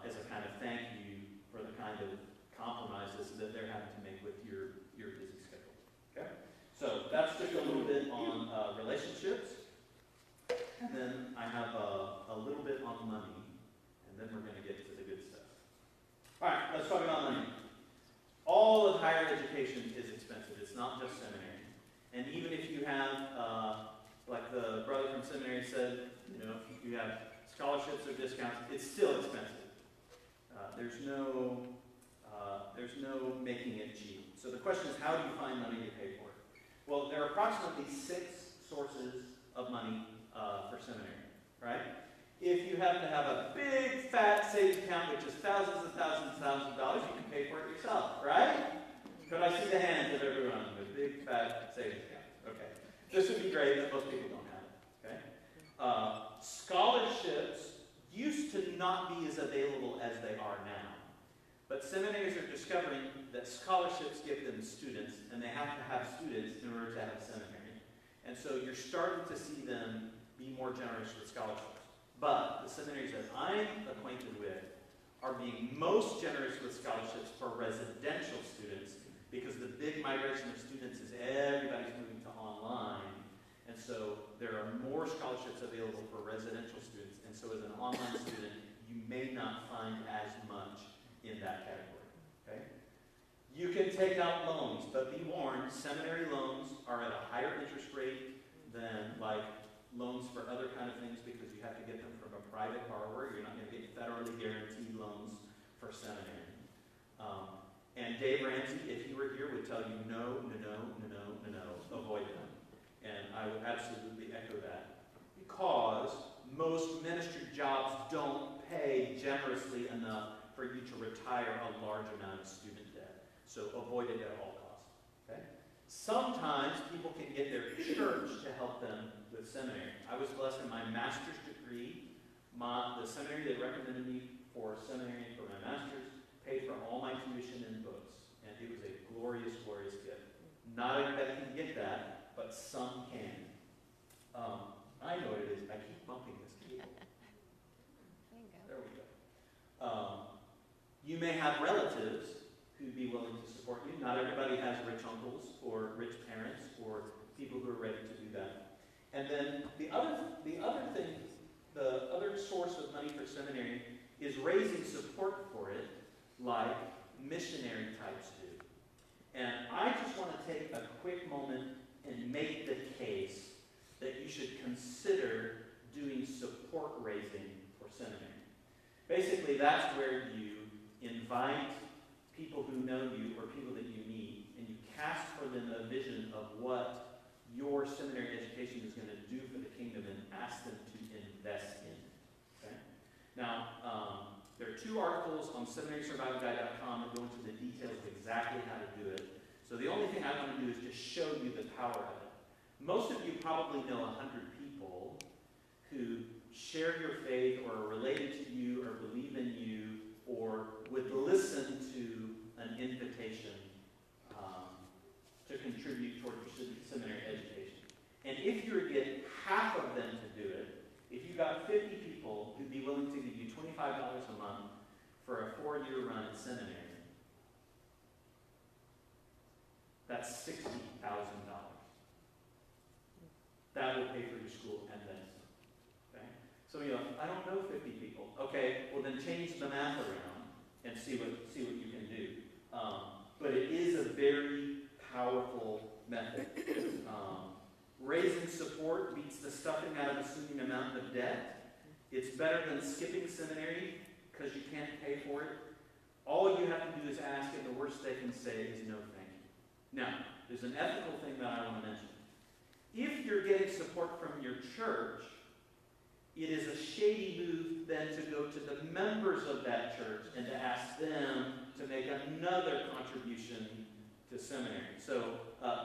as a kind of thank you for the kind of compromises that they're having to make with your busy schedule. Okay? So that's just a little bit on relationships. And then I have a little bit on money. And then we're going to get to the good stuff. All right, let's talk about money. All of higher education is expensive. It's not just seminary. And even if you have, like the brother from seminary said, if you have scholarships or discounts, it's still expensive. There's no making it cheap. So the question is, how do you find money to pay for it? Well, there are approximately 6 sources of money for seminary, right? If you happen to have a big, fat savings account, which is thousands and thousands and thousands of dollars, you can pay for it yourself, right? Could I see the hands of everyone with big, fat savings accounts? Okay. This would be great, but most people don't have it, okay? Scholarships used to not be as available as they are now. But seminaries are discovering that scholarships give them students, and they have to have students in order to have a seminary. And so you're starting to see them be more generous with scholarships. But the seminaries that I'm acquainted with are being most generous with scholarships for residential students because the big migration of students is everybody's moving to online. And so there are more scholarships available for residential students. And so as an online student, you may not find as much in that category. Okay? You can take out loans, but be warned, seminary loans are at a higher interest rate than loans for other kind of things because you have to get them from a private borrower. You're not going to get federally guaranteed loans for seminary. And Dave Ramsey, if he were here, would tell you no, avoid them. And I would absolutely echo that. Because most ministry jobs don't pay generously enough for you to retire a large amount of student debt. So avoid it at all costs. Okay? Sometimes people can get their church to help them with seminary. I was blessed in my master's degree. The seminary that recommended me for seminary for my master's paid for all my tuition and books. And it was a glorious, glorious gift. Not everybody can get that, but some can. I know what it is. I keep bumping this cable. There we go. You may have relatives who'd be willing to support you. Not everybody has rich uncles or rich parents or people who are ready to do that. And then the other source of money for seminary is raising support for it, like missionary types do. And I just want to take a quick moment and make the case that you should consider doing support raising for seminary. Basically, that's where you invite people who know you or people that you meet, and you cast for them a vision of what your seminary education is going to do for the kingdom and ask them to invest in. Okay? Now, there are 2 articles on seminarysurvivalguide.com that go into the details of exactly how to do it. So the only thing I want to do is just show you the power of it. Most of you probably know 100 people who share your faith or are related to you or believe in you or would listen to an invitation to contribute toward your seminary education. And if you were to get half of them to do it, if you got 50 people who'd be willing to give you $25 a month for a 4-year run at seminary, that's $60,000. That will pay for your school and then some. Okay? So I don't know 50 people. Okay, well then change the math around and see what you can do. But it is a very powerful method. Raising support beats the stuffing out of assuming a mountain of debt. It's better than skipping seminary because you can't pay for it. All you have to do is ask, and the worst they can say is no thank you. Now, there's an ethical thing that I want to mention. If you're getting support from your church, it is a shady move then to go to the members of that church and to ask them to make another contribution to seminary. So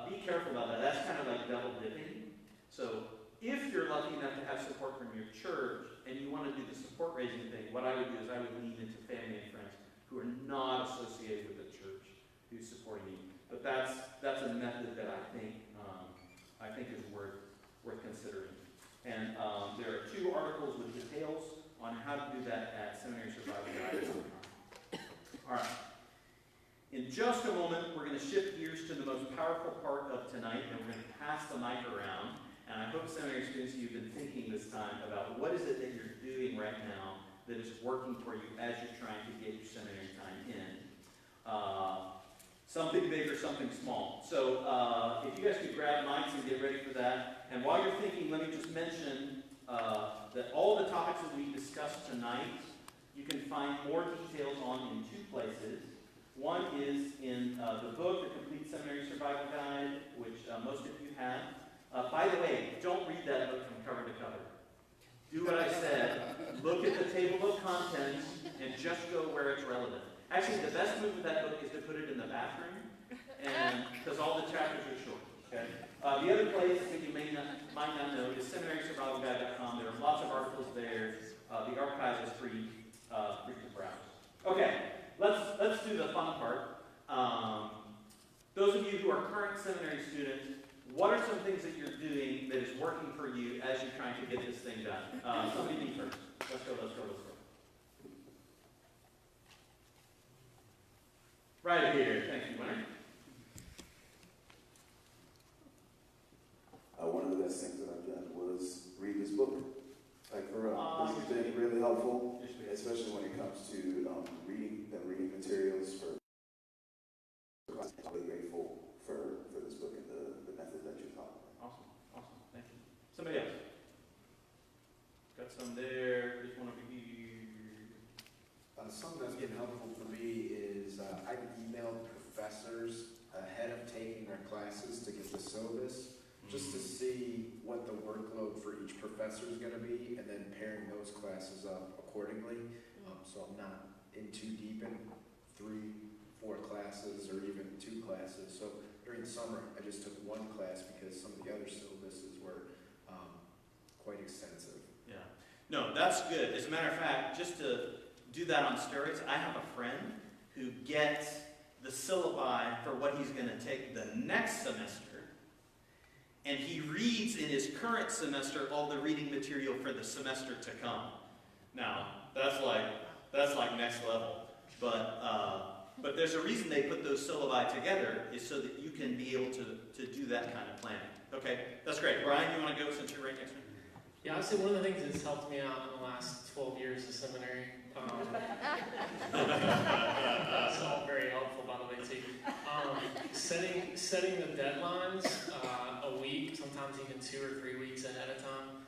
be careful about that. That's kind of like double dipping. So if you're lucky enough to have support from your church and you want to do the support raising thing, what I would do is I would lean into family and friends who are not associated with the church who's supporting you. But that's a method that I think is worth considering. And there are 2 articles with details on how to do that at seminarysurvival.com. All right. In just a moment, we're going to shift gears to the most powerful part of tonight, and we're going to pass the mic around. And I hope seminary students, you've been thinking this time about what is it that you're doing right now that is working for you as you're trying to get your seminary time in. Something big or something small. So if you guys could grab mics and get ready for that. And while you're thinking, let me just mention that all the topics that we discussed tonight, you can find more details on in 2 places. One is in the book, The Complete Seminary Survival Guide, which most of you have. By the way, don't read that book from cover to cover. Do what I said. Look at the table of contents and just go where it's relevant. Actually, the best move with that book is to put it in the bathroom, and because all the chapters are short. Okay. The other place that you might not know is seminarysurvivalguide.com. There are lots of articles there. The archive is free to browse. Okay, let's do the fun part. Those of you who are current seminary students, what are some things that you're doing that is working for you as you're trying to get this thing done? Somebody be first. Let's go. Right here. Thank you, Winner. One of the best things that I've done was read this book. Like for real. This has been really helpful, especially when it comes to reading materials for. I'm really grateful for this book and the method that you taught. Awesome. Thank you. Somebody else. Got some there. There's one over here. Something that's been helpful for me is I've emailed professors ahead of taking their classes to get the syllabus, just to see what the workload for each professor is going to be, and then pairing those classes up accordingly. So I'm not in too deep in 3, 4 classes or even 2 classes. So during the summer, I just took 1 class because some of the other syllabuses were quite extensive. Yeah. No, that's good. As a matter of fact, just to do that on steroids, I have a friend who gets the syllabi for what he's going to take the next semester, and he reads in his current semester all the reading material for the semester to come. Now, that's like next level. But there's a reason they put those syllabi together, is so that you can be able to do that kind of planning. Okay, that's great. Brian, you want to go since you're right next to me? Yeah, I'd say one of the things that's helped me out in the last 12 years of seminary. That's all very helpful, by the way, too. Setting the deadlines a week, sometimes even 2 or 3 weeks ahead of time,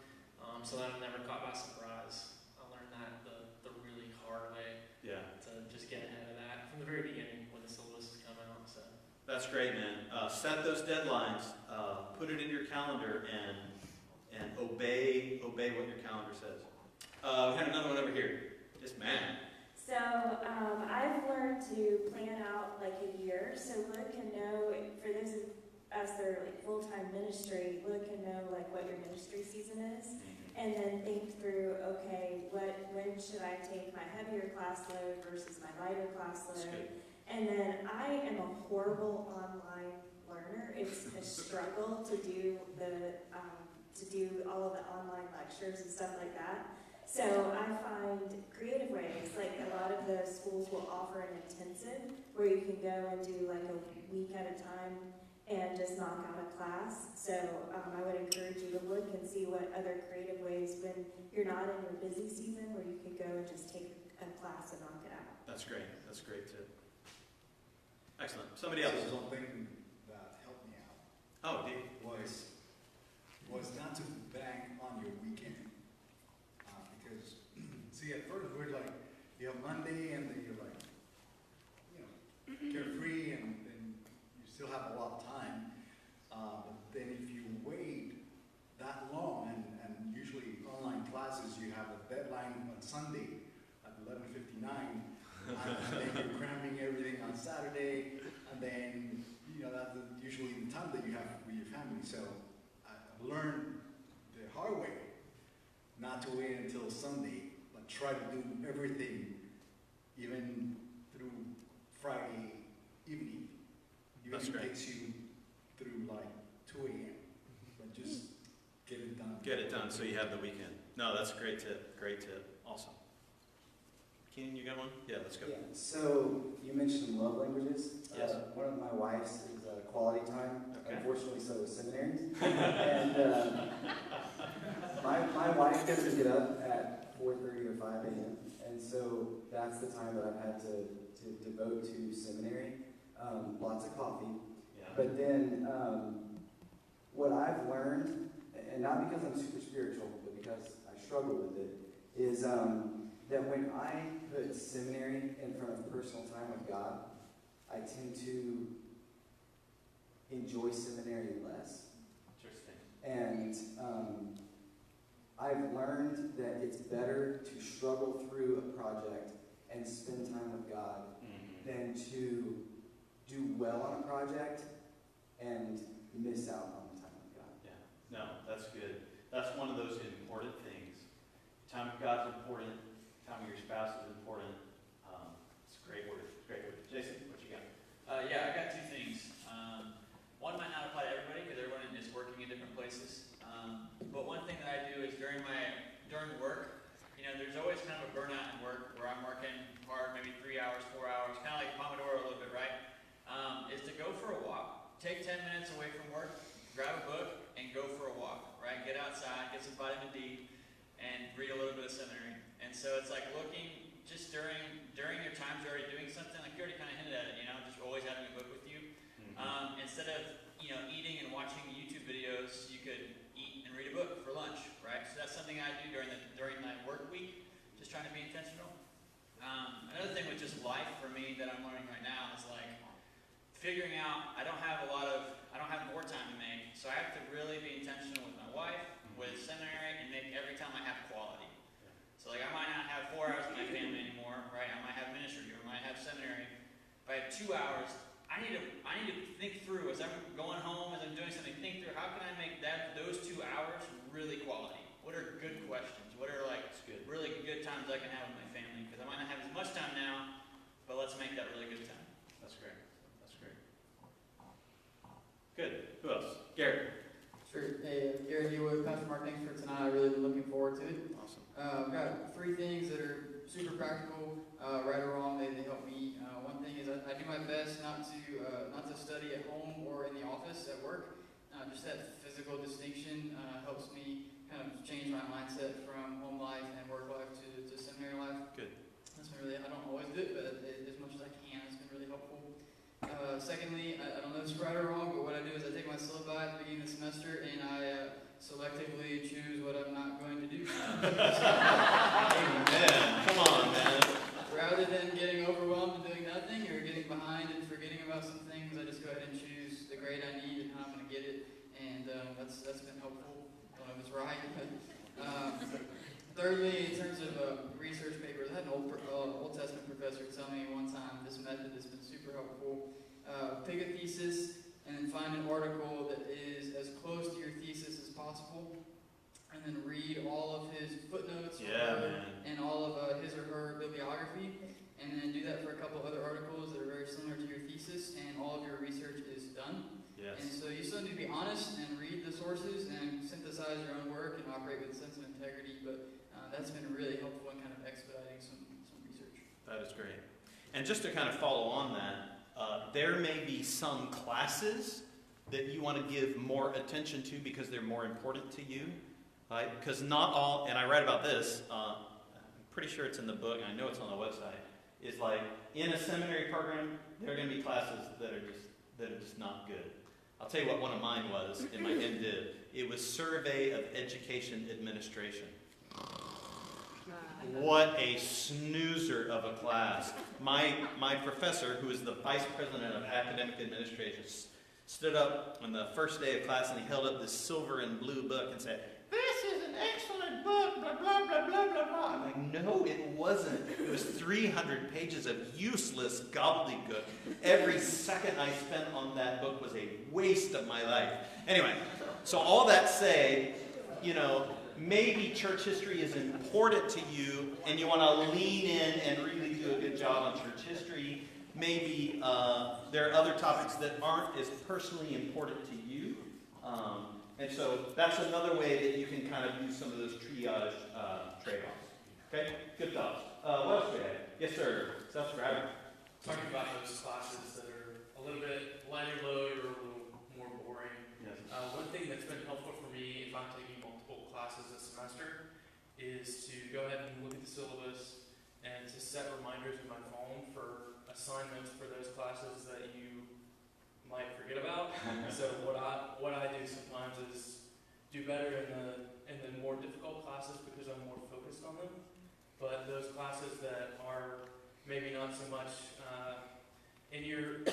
so that I'm never caught by surprise. I learned that the really hard way. Yeah. To just get ahead of that from the very beginning when the syllabus is coming out. So That's great, man. Set those deadlines, put it in your calendar, and obey what your calendar says. We had another one over here. Yes, ma'am. So I've learned to plan out like a year, so look and know, for those of us that are like full-time ministry, look and know like what your ministry season is, and then think through, okay, when should I take my heavier class load versus my lighter class load? And then I am a horrible online learner. It's a struggle to do all of the online lectures and stuff like that. So I find creative ways, like a lot of the schools will offer an intensive where you can go and do like a week at a time and just knock out a class. So I would encourage you to look and see what other creative ways, when you're not in your busy season, where you could go and just take a class and knock it out. That's great. That's a great tip. Excellent. Somebody else. So something that helped me out Oh, Dave. was not to bang on your weekend. Because, see, at first we're like, you have Monday and then you're like, carefree and you still have a lot of time. But then if you wait that long, and usually online classes, you have a deadline on Sunday at 11:59, and then you're cramming everything on Saturday, and then, that's usually the time that you have with your family. So I've learned the hard way not to wait until Sunday, but try to do everything even through Friday evening. Even if it takes you through like 2 a.m. But just get it done. Get it done so you have the weekend. No, that's a great tip. Great tip. Awesome. Keenan, you got one? Yeah, let's go. Yeah. So you mentioned love languages. Yes. One of my wife's is quality time. Okay. Unfortunately, so is seminary. And my wife doesn't get up at 4:30 or 5 a.m. And so that's the time that I've had to devote to seminary. Lots of coffee. Yeah. But then what I've learned, and not because I'm super spiritual, but because I struggle with it, is that when I put seminary in front of personal time with God, I tend to enjoy seminary less. Interesting. And I've learned that it's better to struggle through a project and spend time with God than to do well on a project and miss out on the time with God. Yeah. No, that's good. That's one of those important things. Time with God's important. Time with your spouse is important. It's a great word. Great word. Jason, what you got? Yeah, I got 2 things. One might not apply to everybody because everyone is working in different places. But one thing that I do is during work, there's always kind of a burnout in work where I'm working hard, maybe 3 hours, 4 hours, kind of like Pomodoro a little bit, right? Is to go for a walk. Take 10 minutes away from work, grab a book, and go for a walk, right? Get outside, get some vitamin D, and read a little bit of seminary. And so it's like looking, just during your times you're already doing something, like you already kind of hinted at it, just always having a book with you. Instead of, eating and watching YouTube videos, you could eat and read a book for lunch, right? So that's something I do during my work week, just trying to be intentional. Another thing with just life for me that I'm learning right now is like figuring out I don't have more time to make, so I have to really be intentional with my wife, with seminary, and make every time I have quality. So like I might not have 4 hours with my family anymore, right? I might have ministry, or I might have seminary. If I have 2 hours, I need to think through as I'm going home, as I'm doing something, think through how can I make those 2 hours really quality? What are good questions? What are like really good times I can have with my family? Because I might not have as much time now, but let's make that really good time. That's great. That's great. Good. Who else? Gary. Sure. Hey, Gary here with Pastor Mark. Thanks for tonight. I've really been looking forward to it. Awesome. I've got 3 things that are super practical, right or wrong. They help me. One thing is I do my best not to study at home or in the office at work. Just that physical distinction helps me kind of change my mindset from home life and work life to seminary life. Good. That's been really, I don't always do it, but as much as I can, it's been really helpful. Secondly, I don't know if it's right or wrong, but what I do is I take my syllabi at the beginning of the semester and I selectively choose what I'm not going to do. Amen. Come on, man. Rather than getting overwhelmed and doing nothing or getting behind and forgetting about some things, I just go ahead and choose the grade I need and how I'm going to get it. And that's been helpful. I don't know if it's right. But, thirdly, in terms of research papers, I had an Old Testament professor tell me one time this method has been super helpful. Pick a thesis and then find an article that is as close to your thesis as possible. And then read all of his footnotes and all of his or her bibliography. And then do that for a couple other articles that are very similar to your thesis, and all of your research is done. Yes. And so you still need to be honest and read the sources and synthesize your own work and operate with a sense of integrity. But that's been really helpful in kind of expediting some research. That is great. And just to kind of follow on that, there may be some classes that you want to give more attention to because they're more important to you. Right? Because not all, and I read about this, I'm pretty sure it's in the book, and I know it's on the website, is like, in a seminary program, there are going to be classes that are just not good. I'll tell you what one of mine was in my M.Div. It was Survey of Education Administration. What a snoozer of a class. My professor, who is the vice president of academic administration, stood up on the first day of class and he held up this silver and blue book and said, "This is an excellent book, blah, blah, blah, blah, blah, blah." I'm like, no, it wasn't. It was 300 pages of useless gobbledygook. Every second I spent on that book was a waste of my life. Anyway, so all that say, maybe church history is important to you and you want to lean in and really do a good job on church history. Maybe there are other topics that aren't as personally important to you. And so that's another way that you can kind of do some of those triage trade-offs. Okay? Good thoughts. What else do we have? Yes, sir. Self-scriber. Talking about those classes that are a little bit lighter load or a little more boring. Yes. One thing that's been helpful for me if I'm taking multiple classes this semester is to go ahead and look at the syllabus and to set reminders in my phone for assignments for those classes that you might forget about. So what I do sometimes is do better in the more difficult classes because I'm more focused on them. But those classes that are maybe not so much in your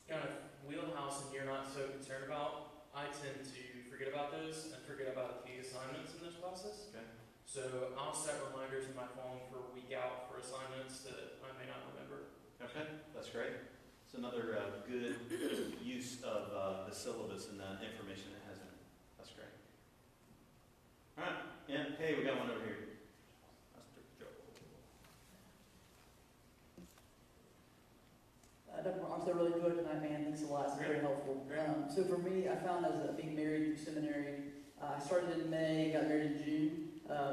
kind of wheelhouse and you're not so concerned about, I tend to forget about those and forget about the assignments in those classes. Okay. So I'll set reminders in my phone for a week out for assignments that I may not remember. Okay, that's great. It's another good use of the syllabus and the information it has in it. That's great. All right. Yeah. Hey, we got one over here. Pastor Joe. I'm still really good tonight, man. Thanks a lot. It's very helpful. So for me, I found as being married through seminary, I started in May, got married in June.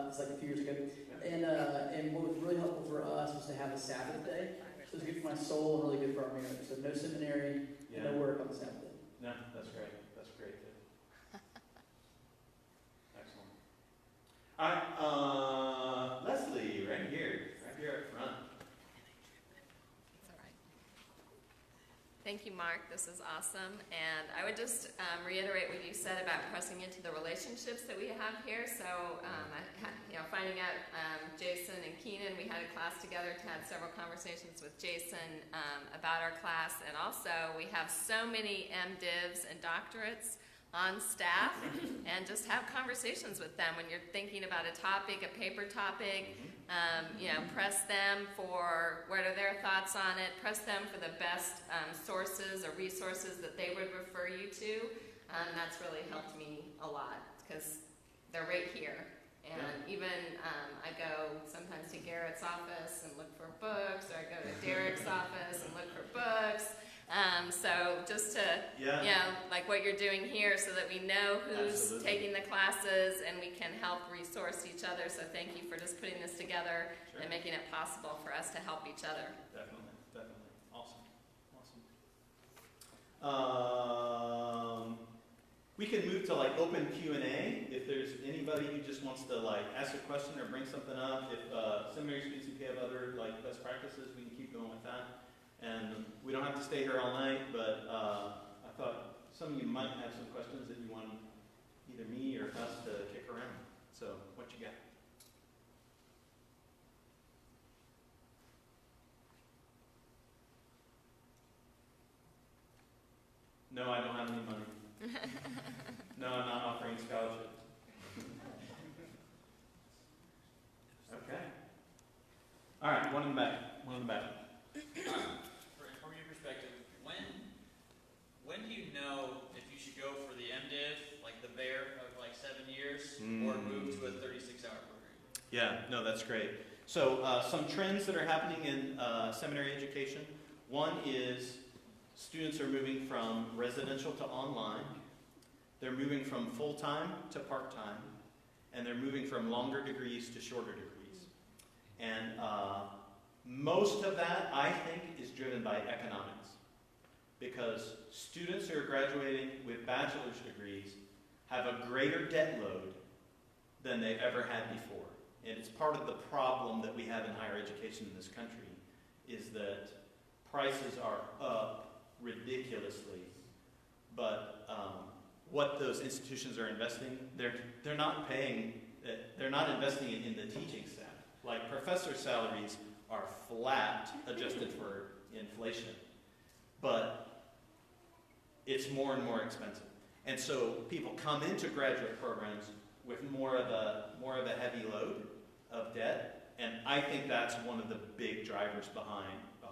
It's like a few years ago. And what was really helpful for us was to have a Sabbath day. So it's good for my soul and really good for our marriage. So no seminary, and no work on the Sabbath day. No, that's great. That's great too. Excellent. All right, Leslie, right here up front. It's all right. Thank you, Mark. This is awesome. And I would just reiterate what you said about pressing into the relationships that we have here. So, finding out Jason and Keenan, we had a class together, had several conversations with Jason about our class. And also, we have so many M.Divs and doctorates on staff and just have conversations with them when you're thinking about a topic, a paper topic. Press them for what are their thoughts on it. Press them for the best sources or resources that they would refer you to. That's really helped me a lot because they're right here. And even I go sometimes to Garrett's office and look for books, or I go to Derek's office and look for books. So just to, like what you're doing here, so that we know who's taking the classes and we can help resource each other. So thank you for just putting this together and making it possible for us to help each other. Definitely. Awesome. We can move to like open Q&A if there's anybody who just wants to like ask a question or bring something up. If seminary students who have other like best practices, we can keep going with that. And we don't have to stay here all night, but I thought some of you might have some questions that you want either me or us to kick around. So what you got? No, I don't have any money. No, I'm not offering scholarships. Okay. All right, one in the back. From your perspective, when do you know if you should go for the M.Div, like the bear of like 7 years, or move to a 36-hour program? Yeah, no, that's great. So some trends that are happening in seminary education. One is students are moving from residential to online. They're moving from full-time to part-time. And they're moving from longer degrees to shorter degrees. And most of that, I think, is driven by economics. Because students who are graduating with bachelor's degrees have a greater debt load than they've ever had before. And it's part of the problem that we have in higher education in this country, is that prices are up ridiculously. But what those institutions are investing, they're not investing it in the teaching staff. Like professor salaries are flat, adjusted for inflation, but it's more and more expensive. And so people come into graduate programs with more of a heavy load of debt, and I think that's one of the big drivers behind them.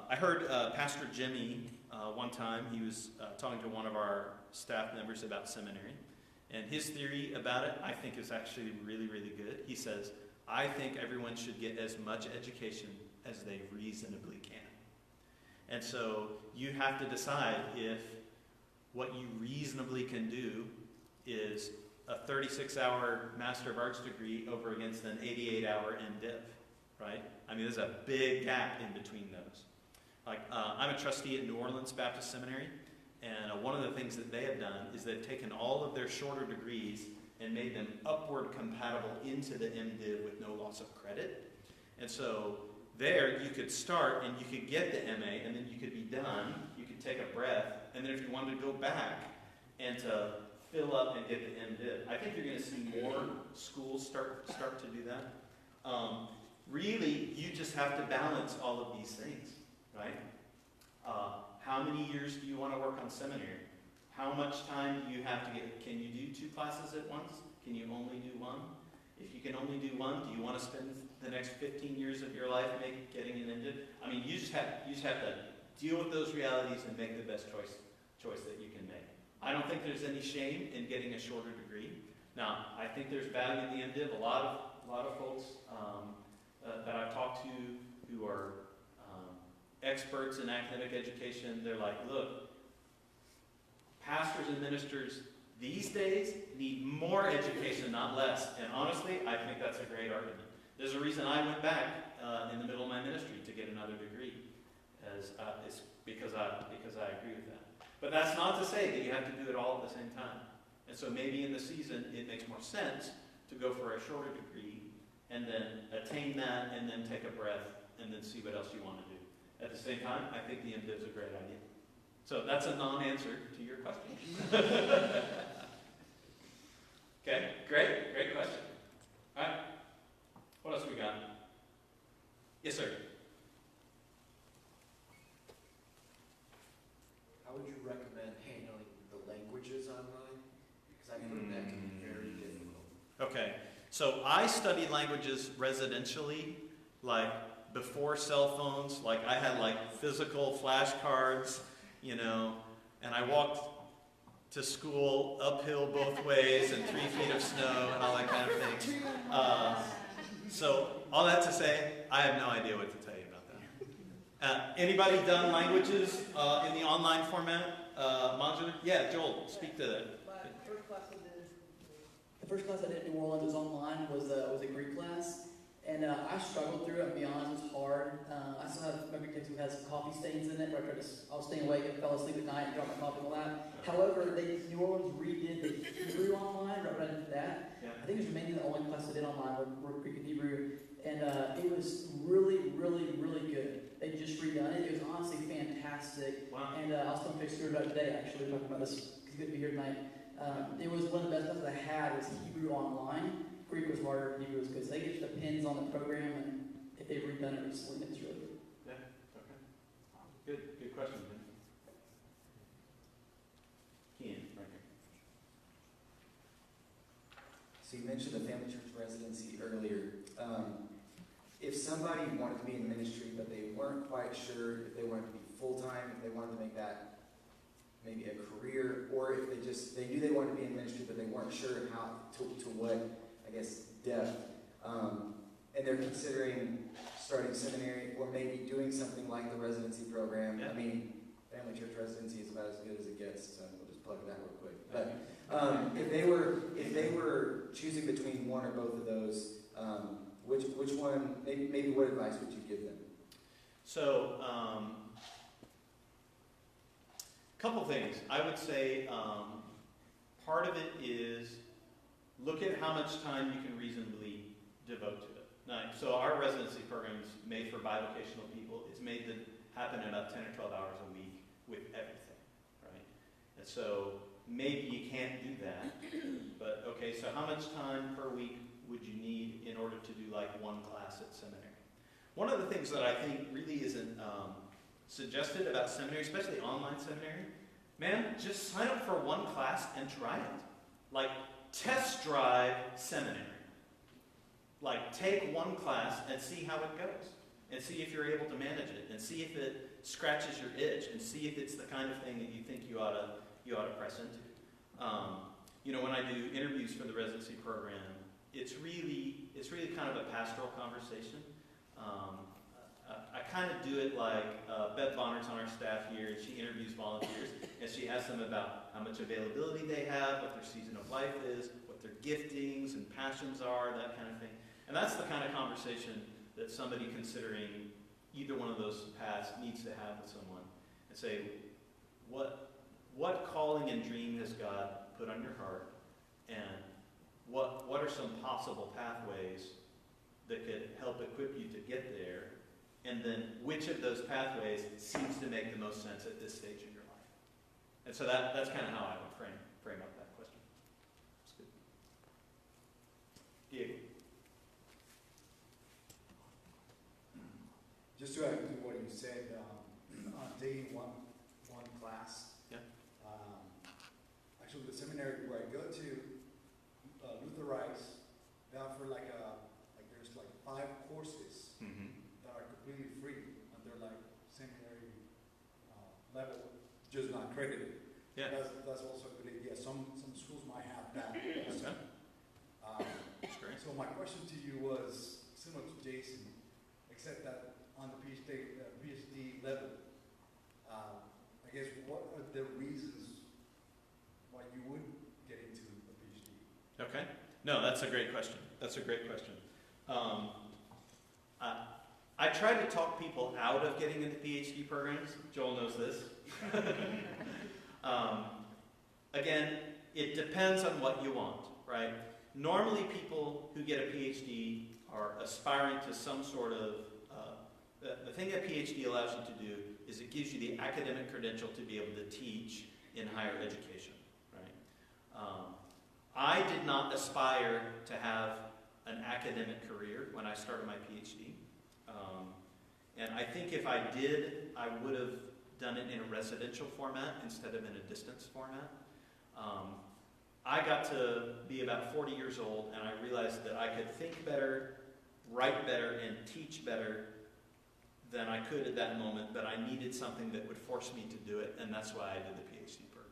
I heard Pastor Jimmy one time, he was talking to one of our staff members about seminary, and his theory about it, I think, is actually really, really good. He says, I think everyone should get as much education as they reasonably can. And so you have to decide if what you reasonably can do is a 36-hour Master of Arts degree over against an 88-hour M.Div, right? I mean, there's a big gap in between those. Like, I'm a trustee at New Orleans Baptist Seminary, and one of the things that they have done is they've taken all of their shorter degrees and made them upward compatible into the M.Div with no loss of credit. And so there you could start and you could get the MA, and then you could be done, you could take a breath, and then if you wanted to go back and to fill up and get the M.Div. I think you're going to see more schools start to do that. Really, you just have to balance all of these things, right? How many years do you want to work on seminary? How much time do you have to get? Can you do 2 classes at once? Can you only do 1? If you can only do 1, do you want to spend the next 15 years of your life getting an M.Div? I mean, you just have to deal with those realities and make the best choice that you can make. I don't think there's any shame in getting a shorter degree. Now, I think there's value in the M.Div. A lot of folks that I've talked to who are experts in academic education, they're like, look, pastors and ministers these days need more education, not less. And honestly, I think that's a great argument. There's a reason I went back in the middle of my ministry to get another degree, it's because I agree with that. But that's not to say that you have to do it all at the same time. And so maybe in the season, it makes more sense to go for a shorter degree and then attain that and then take a breath and then see what else you want to do. At the same time, I think the M.Div is a great idea. So that's a non-answer to your question. Okay, great question. All right, what else we got? Yes, sir. How would you recommend So I studied languages residentially, like before cell phones. Like I had like physical flashcards, and I walked to school uphill both ways and 3 feet of snow and all that kind of thing. So all that to say, I have no idea what to tell you about that. Anybody done languages in the online format? Modular? Yeah, Joel, speak to that. The first class I did in New Orleans was online, was a Greek class, and I struggled through it. I'll be honest, it was hard. I still have remember kids who had some coffee stains in it. Where I was staying awake and fell asleep at night and dropped my coffee in the lap. However, New Orleans redid the Hebrew online right when I did that. Yeah. I think it was mainly the only class I did online were Greek and Hebrew, and it was really, really, really good. They just redone it. It was honestly fantastic. Wow. And I was telling Fixer about it today, actually, talking about this because he's going to be here tonight. It was one of the best classes I had was Hebrew online. Greek was harder, Hebrew was good. So they get the pins on the program, and if they've redone it recently, it's really good. Yeah, okay. Good question, Ben. Ian, right here. So you mentioned the family church residency earlier. If somebody wanted to be in ministry, but they weren't quite sure if they wanted to be full-time, if they wanted to make that maybe a career, or if they knew they wanted to be in ministry, but they weren't sure how to what, I guess, depth, and they're considering starting seminary or maybe doing something like the residency program. Yeah. I mean, family church residency is about as good as it gets, so we'll just plug that real quick. But if they were choosing between one or both of those, which one? Maybe what advice would you give them? So, couple things. I would say part of it is look at how much time you can reasonably devote to it. Now, so our residency program is made for bivocational people. It's made to happen in about 10 or 12 hours a week with everything, right? And so maybe you can't do that, but okay, so how much time per week would you need in order to do like one class at seminary? One of the things that I think really isn't suggested about seminary, especially online seminary, man, just sign up for one class and try it. Like, test drive seminary. Like, take one class and see how it goes. And see if you're able to manage it. And see if it scratches your itch. And see if it's the kind of thing that you think you ought to press into. When I do interviews for the residency program, it's really kind of a pastoral conversation. I kind of do it like Beth Bonner's on our staff here, and she interviews volunteers, and she asks them about how much availability they have, what their season of life is, what their giftings and passions are, that kind of thing. And that's the kind of conversation that somebody considering either one of those paths needs to have with someone, and say, what calling and dream has God put on your heart, and what are some possible pathways that could help equip you to get there, and then which of those pathways seems to make the most sense at this stage in your life. And so that's kind of how I would frame up that question. That's good. Diego. Just to add to what you said, on day one class. Yeah. Actually, the seminary where I go to, Luther Rice, they offer there's 5 courses that are completely free, and they're like seminary level, just not credited. Yeah. That's also a good idea. Some schools might have that. Also. That's great. So my question to you was similar to Jason, except that on the PhD level, I guess what are the reasons why you would get into a PhD? Okay. No, that's a great question. I try to talk people out of getting into PhD programs. Joel knows this. Again, it depends on what you want, right? Normally people who get a PhD are aspiring to some sort of, the thing that PhD allows you to do is it gives you the academic credential to be able to teach in higher education, right? I did not aspire to have an academic career when I started my PhD. And I think if I did, I would have done it in a residential format instead of in a distance format. I got to be about 40 years old, and I realized that I could think better, write better, and teach better than I could at that moment, but I needed something that would force me to do it, and that's why I did the PhD program.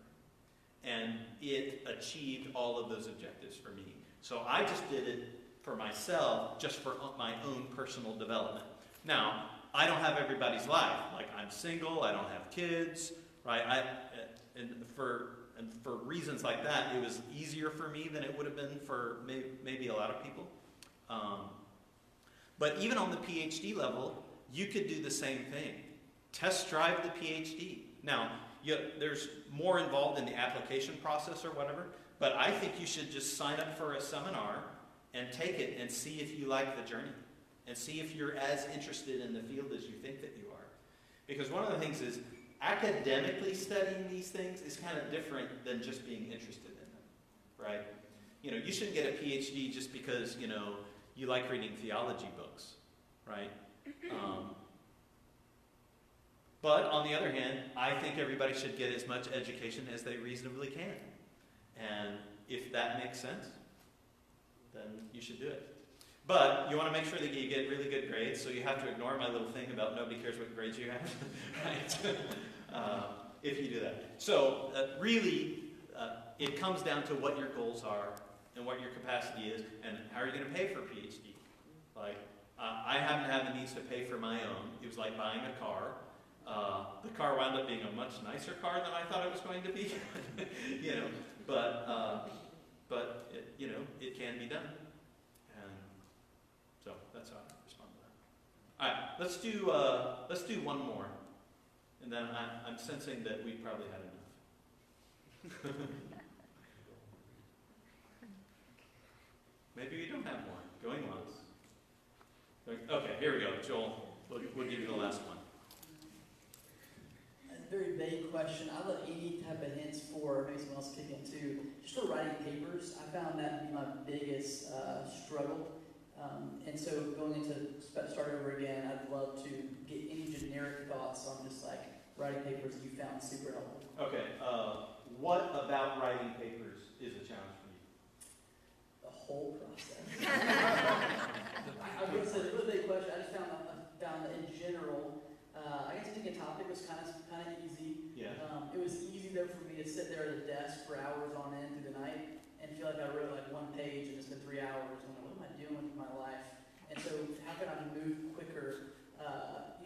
And it achieved all of those objectives for me. So I just did it for myself, just for my own personal development. Now, I don't have everybody's life. Like, I'm single, I don't have kids, right? And for reasons like that, it was easier for me than it would have been for maybe a lot of people. But even on the PhD level, you could do the same thing. Test drive the PhD. Now, there's more involved in the application process or whatever, but I think you should just sign up for a seminar and take it and see if you like the journey and see if you're as interested in the field as you think that you are. Because one of the things is, academically studying these things is kind of different than just being interested in them, right? You shouldn't get a PhD just because, you like reading theology books, right? But on the other hand, I think everybody should get as much education as they reasonably can. And if that makes sense, then you should do it. But you want to make sure that you get really good grades, so you have to ignore my little thing about nobody cares what grades you have, right? If you do that. So really, it comes down to what your goals are and what your capacity is, and how are you going to pay for a PhD? Like, I happen to have the means to pay for my own. It was like buying a car. The car wound up being a much nicer car than I thought it was going to be, but it can be done. And so that's how I respond to that. All right, let's do one more, and then I'm sensing that we probably had enough. Maybe we don't have more. Going once. Okay, here we go. Joel, we'll give you the last one. A very vague question. I love any type of hints for maybe someone else kick in too. Just for writing papers, I found that to be my biggest struggle. And so going into start over again, I'd love to get any generic thoughts on just like writing papers that you found super helpful. Okay, what about writing papers is a challenge for you? The whole process. I was going to say, it's a really big question. I just found that in general, I guess picking a topic was kind of easy. Yeah. It was easy though for me to sit there at a desk for hours on end through the night and feel like I wrote like one page and it's been 3 hours. And I'm like, what am I doing with my life? And so how can I move quicker,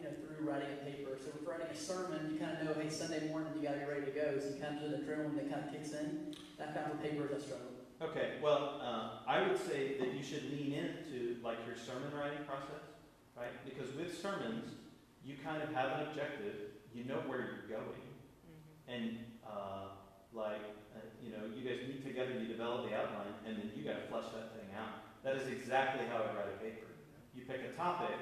through writing a paper? So with writing a sermon, you kind of know, hey, Sunday morning you got to be ready to go. So you kind of do the adrenaline that kind of kicks in. That kind of papers I struggle. Okay, well, I would say that you should lean into like your sermon writing process, right? Because with sermons, you kind of have an objective, you know where you're going, and you guys meet together, you develop the outline, and then you got to flesh that thing out. That is exactly how I write a paper. You pick a topic,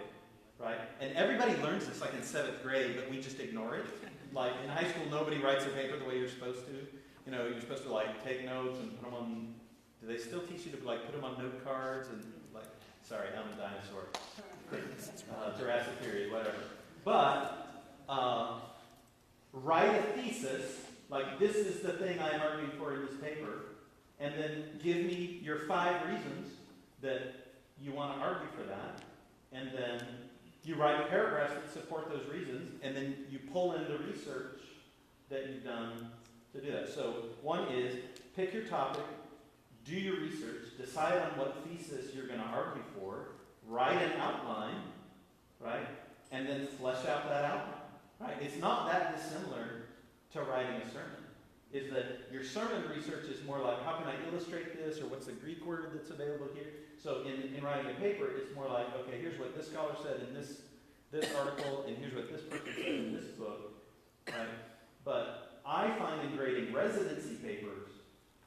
right? And everybody learns this like in 7th grade, but we just ignore it. Like in high school, nobody writes a paper the way you're supposed to. You're supposed to like take notes and put them on. Do they still teach you to like put them on note cards and like? Sorry, I'm a dinosaur. Jurassic period, whatever. But write a thesis, like this is the thing I'm arguing for in this paper, and then give me your 5 reasons that you want to argue for that, and then you write paragraphs that support those reasons, and then you pull in the research that you've done to do that. So one is pick your topic, do your research, decide on what thesis you're going to argue for, write an outline, right? And then flesh out that outline, right? It's not that dissimilar to writing a sermon. Is that your sermon research is more like, how can I illustrate this, or what's the Greek word that's available here? So in writing a paper, it's more like, okay, here's what this scholar said in this article, and here's what this person said in this book, right? But I find in grading residency papers,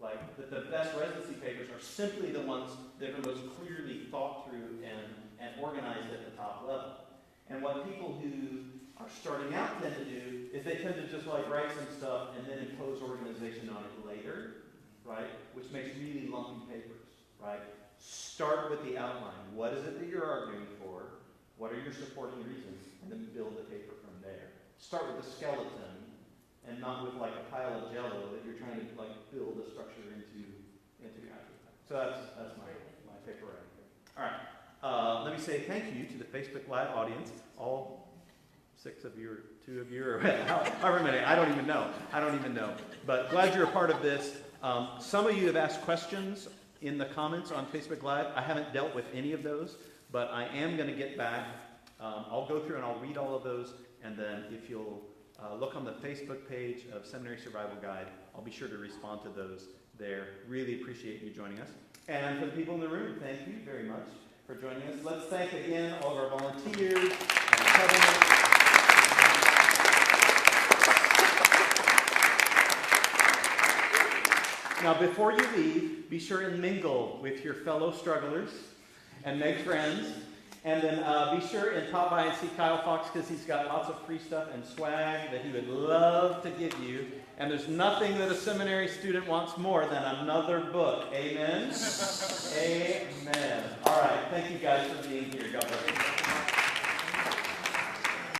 like that the best residency papers are simply the ones that are most clearly thought through and organized at the top level. And what people who are starting out tend to do is they tend to just like write some stuff and then impose organization on it later, right? Which makes really lumpy papers, right? Start with the outline. What is it that you're arguing for? What are your supporting reasons? And then build the paper from there. Start with the skeleton and not with like a pile of jello that you're trying to like build a structure into into actionable. So that's my paper right here. All right. Let me say thank you to the Facebook Live audience, all 6 of you or 2 of you or however many. I don't even know. But glad you're a part of this. Some of you have asked questions in the comments on Facebook Live. I haven't dealt with any of those, but I am going to get back. I'll go through and I'll read all of those, and then if you'll look on the Facebook page of Seminary Survival Guide, I'll be sure to respond to those there. Really appreciate you joining us. And for the people in the room, thank you very much for joining us. Let's thank again all of our volunteers and covenant. Now, before you leave, be sure and mingle with your fellow strugglers and make friends. And then be sure and pop by and see Kyle Fox, because he's got lots of free stuff and swag that he would love to give you. And there's nothing that a seminary student wants more than another book. Amen? Amen. All right. Thank you guys for being here. God bless you.